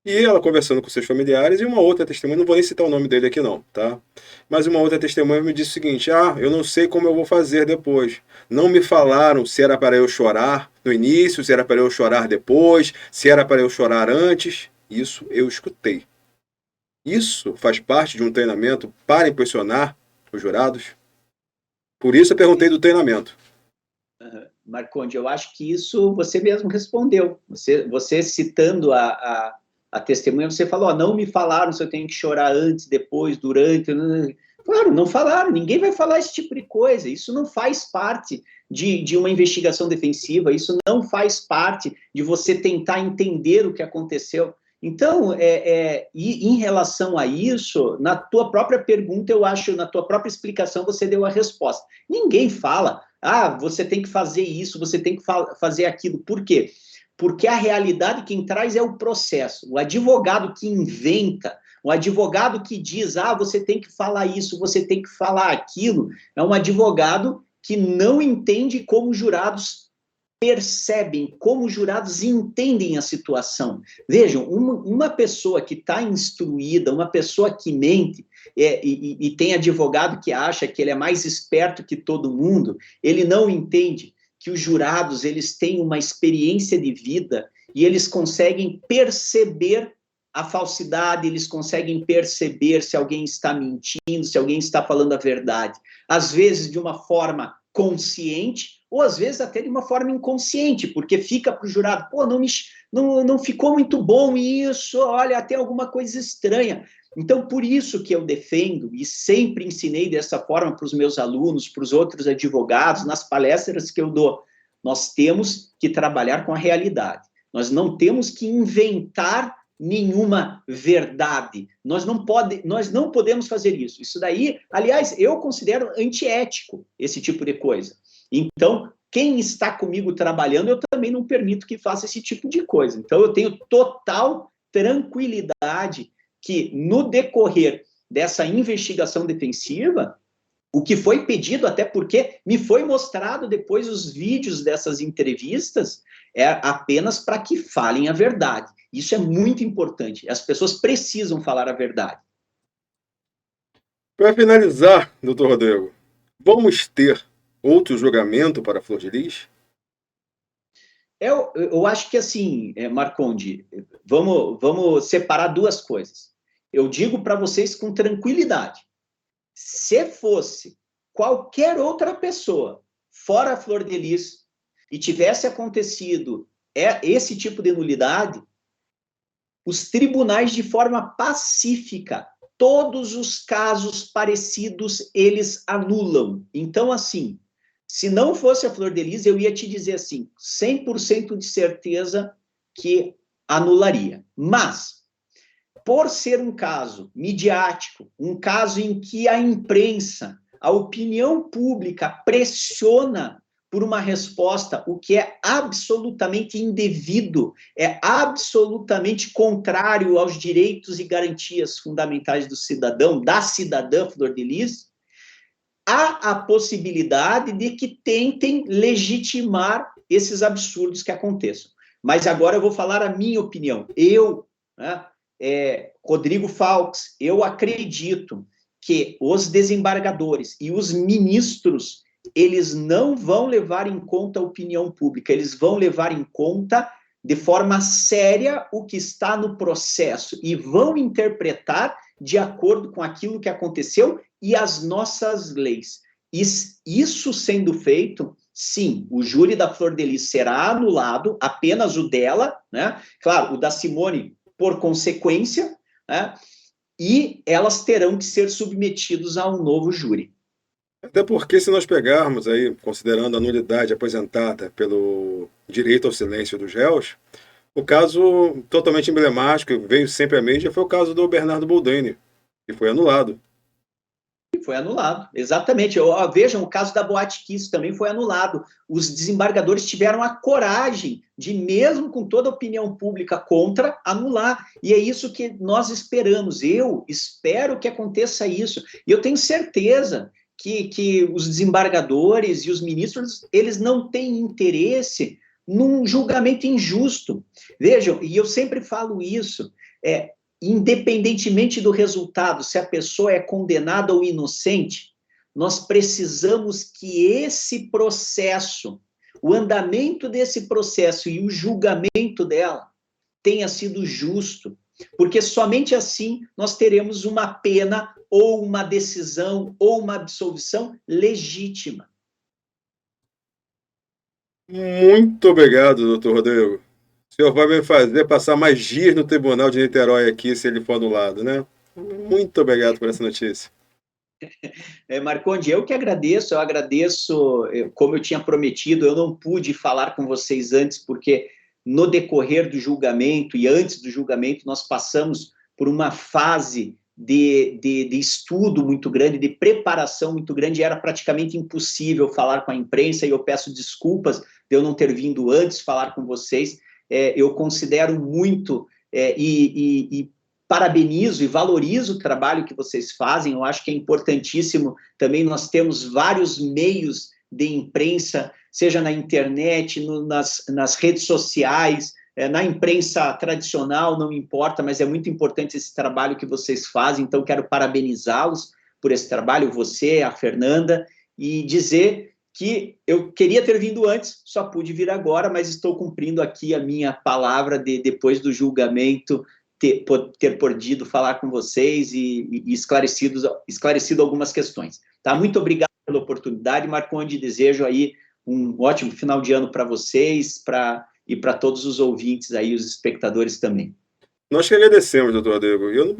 E ela conversando com seus familiares, e uma outra testemunha, não vou nem citar o nome dele aqui não, tá? Mas uma outra testemunha me disse o seguinte: eu não sei como eu vou fazer depois. Não me falaram se era para eu chorar no início, se era para eu chorar depois, se era para eu chorar antes. Isso eu escutei. Isso faz parte de um treinamento para impressionar os jurados? Por isso eu perguntei do treinamento. Marconde, eu acho que isso você mesmo respondeu. Você citando a testemunha, você falou: não me falaram se eu tenho que chorar antes, depois, durante. Claro, não falaram, ninguém vai falar esse tipo de coisa. Isso não faz parte de uma investigação defensiva, isso não faz parte de você tentar entender o que aconteceu. Então, e em relação a isso, na tua própria pergunta, eu acho, na tua própria explicação, você deu a resposta. Ninguém fala: você tem que fazer isso, você tem que fazer aquilo. Por quê? porque a realidade quem traz é o processo. O advogado que inventa, o advogado que diz, você tem que falar isso, você tem que falar aquilo, é um advogado que não entende como os jurados percebem, como os jurados entendem a situação. Vejam, uma pessoa que está instruída, uma pessoa que mente, e tem advogado que acha que ele é mais esperto que todo mundo, ele não entende que os jurados, eles têm uma experiência de vida e eles conseguem perceber a falsidade, eles conseguem perceber se alguém está mentindo, se alguém está falando a verdade. Às vezes de uma forma consciente, ou às vezes até de uma forma inconsciente, porque fica para o jurado, não ficou muito bom isso, olha, tem alguma coisa estranha. Então, por isso que eu defendo e sempre ensinei dessa forma para os meus alunos, para os outros advogados, nas palestras que eu dou, nós temos que trabalhar com a realidade. Nós não temos que inventar nenhuma verdade. Nós não podemos fazer isso. Isso daí, aliás, eu considero antiético esse tipo de coisa. Então, quem está comigo trabalhando, eu também não permito que faça esse tipo de coisa. Então, eu tenho total tranquilidade que, no decorrer dessa investigação defensiva, o que foi pedido, até porque me foi mostrado depois os vídeos dessas entrevistas, é apenas para que falem a verdade. Isso é muito importante. As pessoas precisam falar a verdade. Para finalizar, doutor Rodrigo, vamos ter outro julgamento para Flor de Lis? Eu acho que assim, Marconde, vamos separar duas coisas. Eu digo para vocês com tranquilidade. Se fosse qualquer outra pessoa, fora a Flor de Lis, e tivesse acontecido esse tipo de nulidade, os tribunais, de forma pacífica, todos os casos parecidos, eles anulam. Então, assim, se não fosse a Flor de Lis, eu ia te dizer assim, 100% de certeza que anularia. Mas, por ser um caso midiático, um caso em que a imprensa, a opinião pública pressiona por uma resposta, o que é absolutamente indevido, é absolutamente contrário aos direitos e garantias fundamentais do cidadão, da cidadã Flor de Lis, há a possibilidade de que tentem legitimar esses absurdos que aconteçam. Mas agora eu vou falar a minha opinião. Rodrigo Faux, eu acredito que os desembargadores e os ministros, eles não vão levar em conta a opinião pública, eles vão levar em conta de forma séria o que está no processo e vão interpretar de acordo com aquilo que aconteceu e as nossas leis. Isso sendo feito, sim, o júri da Flor de Lis será anulado, apenas o dela, né? Claro, o da Simone por consequência, né? E elas terão que ser submetidos a um novo júri. Até porque, se nós pegarmos aí, considerando a nulidade apresentada pelo direito ao silêncio dos réus, o caso totalmente emblemático, que veio sempre à mídia, foi o caso do Bernardo Boldrini, que foi anulado. Foi anulado, exatamente. Vejam, o caso da Boate Kiss também foi anulado. Os desembargadores tiveram a coragem de, mesmo com toda a opinião pública contra, anular. E é isso que nós esperamos. Eu espero que aconteça isso. E eu tenho certeza que os desembargadores e os ministros, eles não têm interesse num julgamento injusto. Vejam, e eu sempre falo isso, independentemente do resultado, se a pessoa é condenada ou inocente, nós precisamos que esse processo, o andamento desse processo e o julgamento dela tenha sido justo, porque somente assim nós teremos uma pena ou uma decisão ou uma absolvição legítima. Muito obrigado, doutor Rodrigo. O senhor vai me fazer passar mais dias no Tribunal de Niterói aqui, se ele for anulado, né? Muito obrigado por essa notícia. Marconde, eu agradeço, como eu tinha prometido, eu não pude falar com vocês antes, porque no decorrer do julgamento e antes do julgamento, nós passamos por uma fase de estudo muito grande, de preparação muito grande, e era praticamente impossível falar com a imprensa, e eu peço desculpas de eu não ter vindo antes falar com vocês. eu considero muito e parabenizo e valorizo o trabalho que vocês fazem. Eu acho que é importantíssimo também. Nós temos vários meios de imprensa, seja na internet, nas redes sociais, na imprensa tradicional, não importa, mas é muito importante esse trabalho que vocês fazem. Então, quero parabenizá-los por esse trabalho, você, a Fernanda, e dizer que eu queria ter vindo antes, só pude vir agora, mas estou cumprindo aqui a minha palavra de, depois do julgamento, ter podido falar com vocês e esclarecido algumas questões. Tá? Muito obrigado pela oportunidade, Marconde, desejo aí um ótimo final de ano para vocês e para todos os ouvintes aí, os espectadores também. Nós que agradecemos, doutor Rodrigo. Eu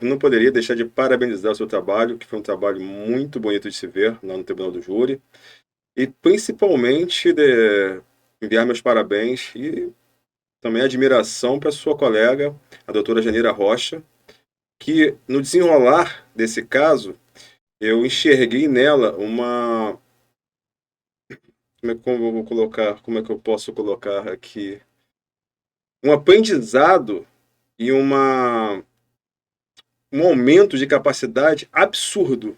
não poderia deixar de parabenizar o seu trabalho, que foi um trabalho muito bonito de se ver lá no Tribunal do Júri, e principalmente de enviar meus parabéns e também admiração para sua colega, a doutora Janira Rocha, que no desenrolar desse caso, eu enxerguei nela uma... Como é que eu posso colocar aqui? Um aprendizado e um aumento de capacidade absurdo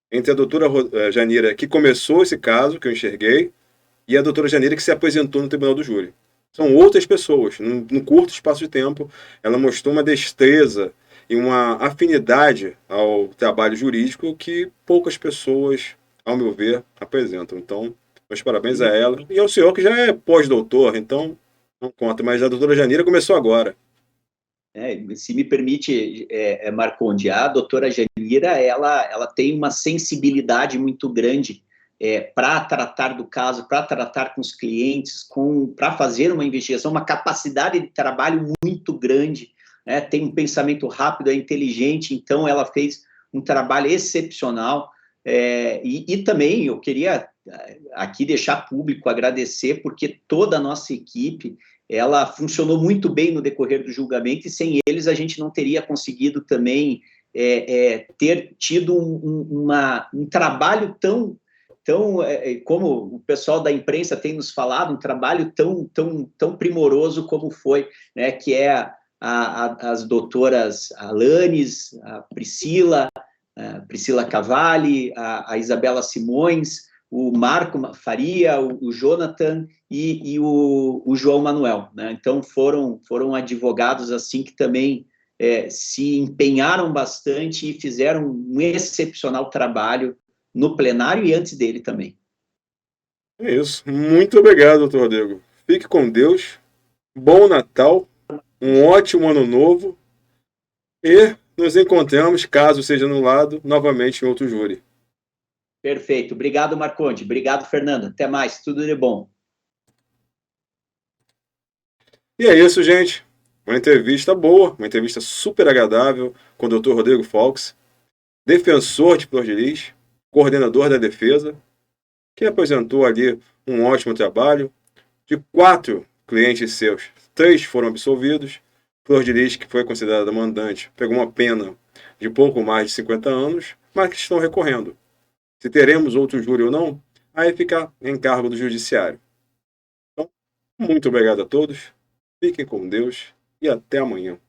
entre a doutora Janira, que começou esse caso, que eu enxerguei, e a doutora Janira, que se apresentou no Tribunal do Júri. São outras pessoas. Num curto espaço de tempo, ela mostrou uma destreza e uma afinidade ao trabalho jurídico que poucas pessoas, ao meu ver, apresentam. Então, meus parabéns a ela. E ao senhor, que já é pós-doutor, então não conta, mas a doutora Janira começou agora. Se me permite, Marconde, a doutora Janira, ela tem uma sensibilidade muito grande para tratar do caso, para tratar com os clientes, para fazer uma investigação, uma capacidade de trabalho muito grande, tem um pensamento rápido, é inteligente, então ela fez um trabalho excepcional, e também eu queria aqui deixar público, agradecer, porque toda a nossa equipe, ela funcionou muito bem no decorrer do julgamento, e sem eles a gente não teria conseguido também ter tido um trabalho tão, como o pessoal da imprensa tem nos falado, um trabalho tão primoroso como foi, né, que é as doutoras Alanes, a Priscila Cavalli, a Isabela Simões, o Marco Faria, o Jonathan e o João Manuel, né? Então foram advogados assim que também se empenharam bastante e fizeram um excepcional trabalho no plenário e antes dele também. É isso. Muito obrigado, doutor Rodrigo. Fique com Deus. Bom Natal. Um ótimo ano novo. E nos encontramos, caso seja anulado, novamente em outro júri. Perfeito. Obrigado, Marconde. Obrigado, Fernanda. Até mais. Tudo de bom. E é isso, gente. Uma entrevista boa, uma entrevista super agradável com o doutor Rodrigo Faux, defensor de Flor de Lis, coordenador da defesa, que apresentou ali um ótimo trabalho. De 4 clientes seus, 3 foram absolvidos. Flor de Lis, que foi considerada mandante, pegou uma pena de pouco mais de 50 anos, mas que estão recorrendo. Se teremos outro júri ou não, aí fica em cargo do judiciário. Então, muito obrigado a todos, fiquem com Deus e até amanhã.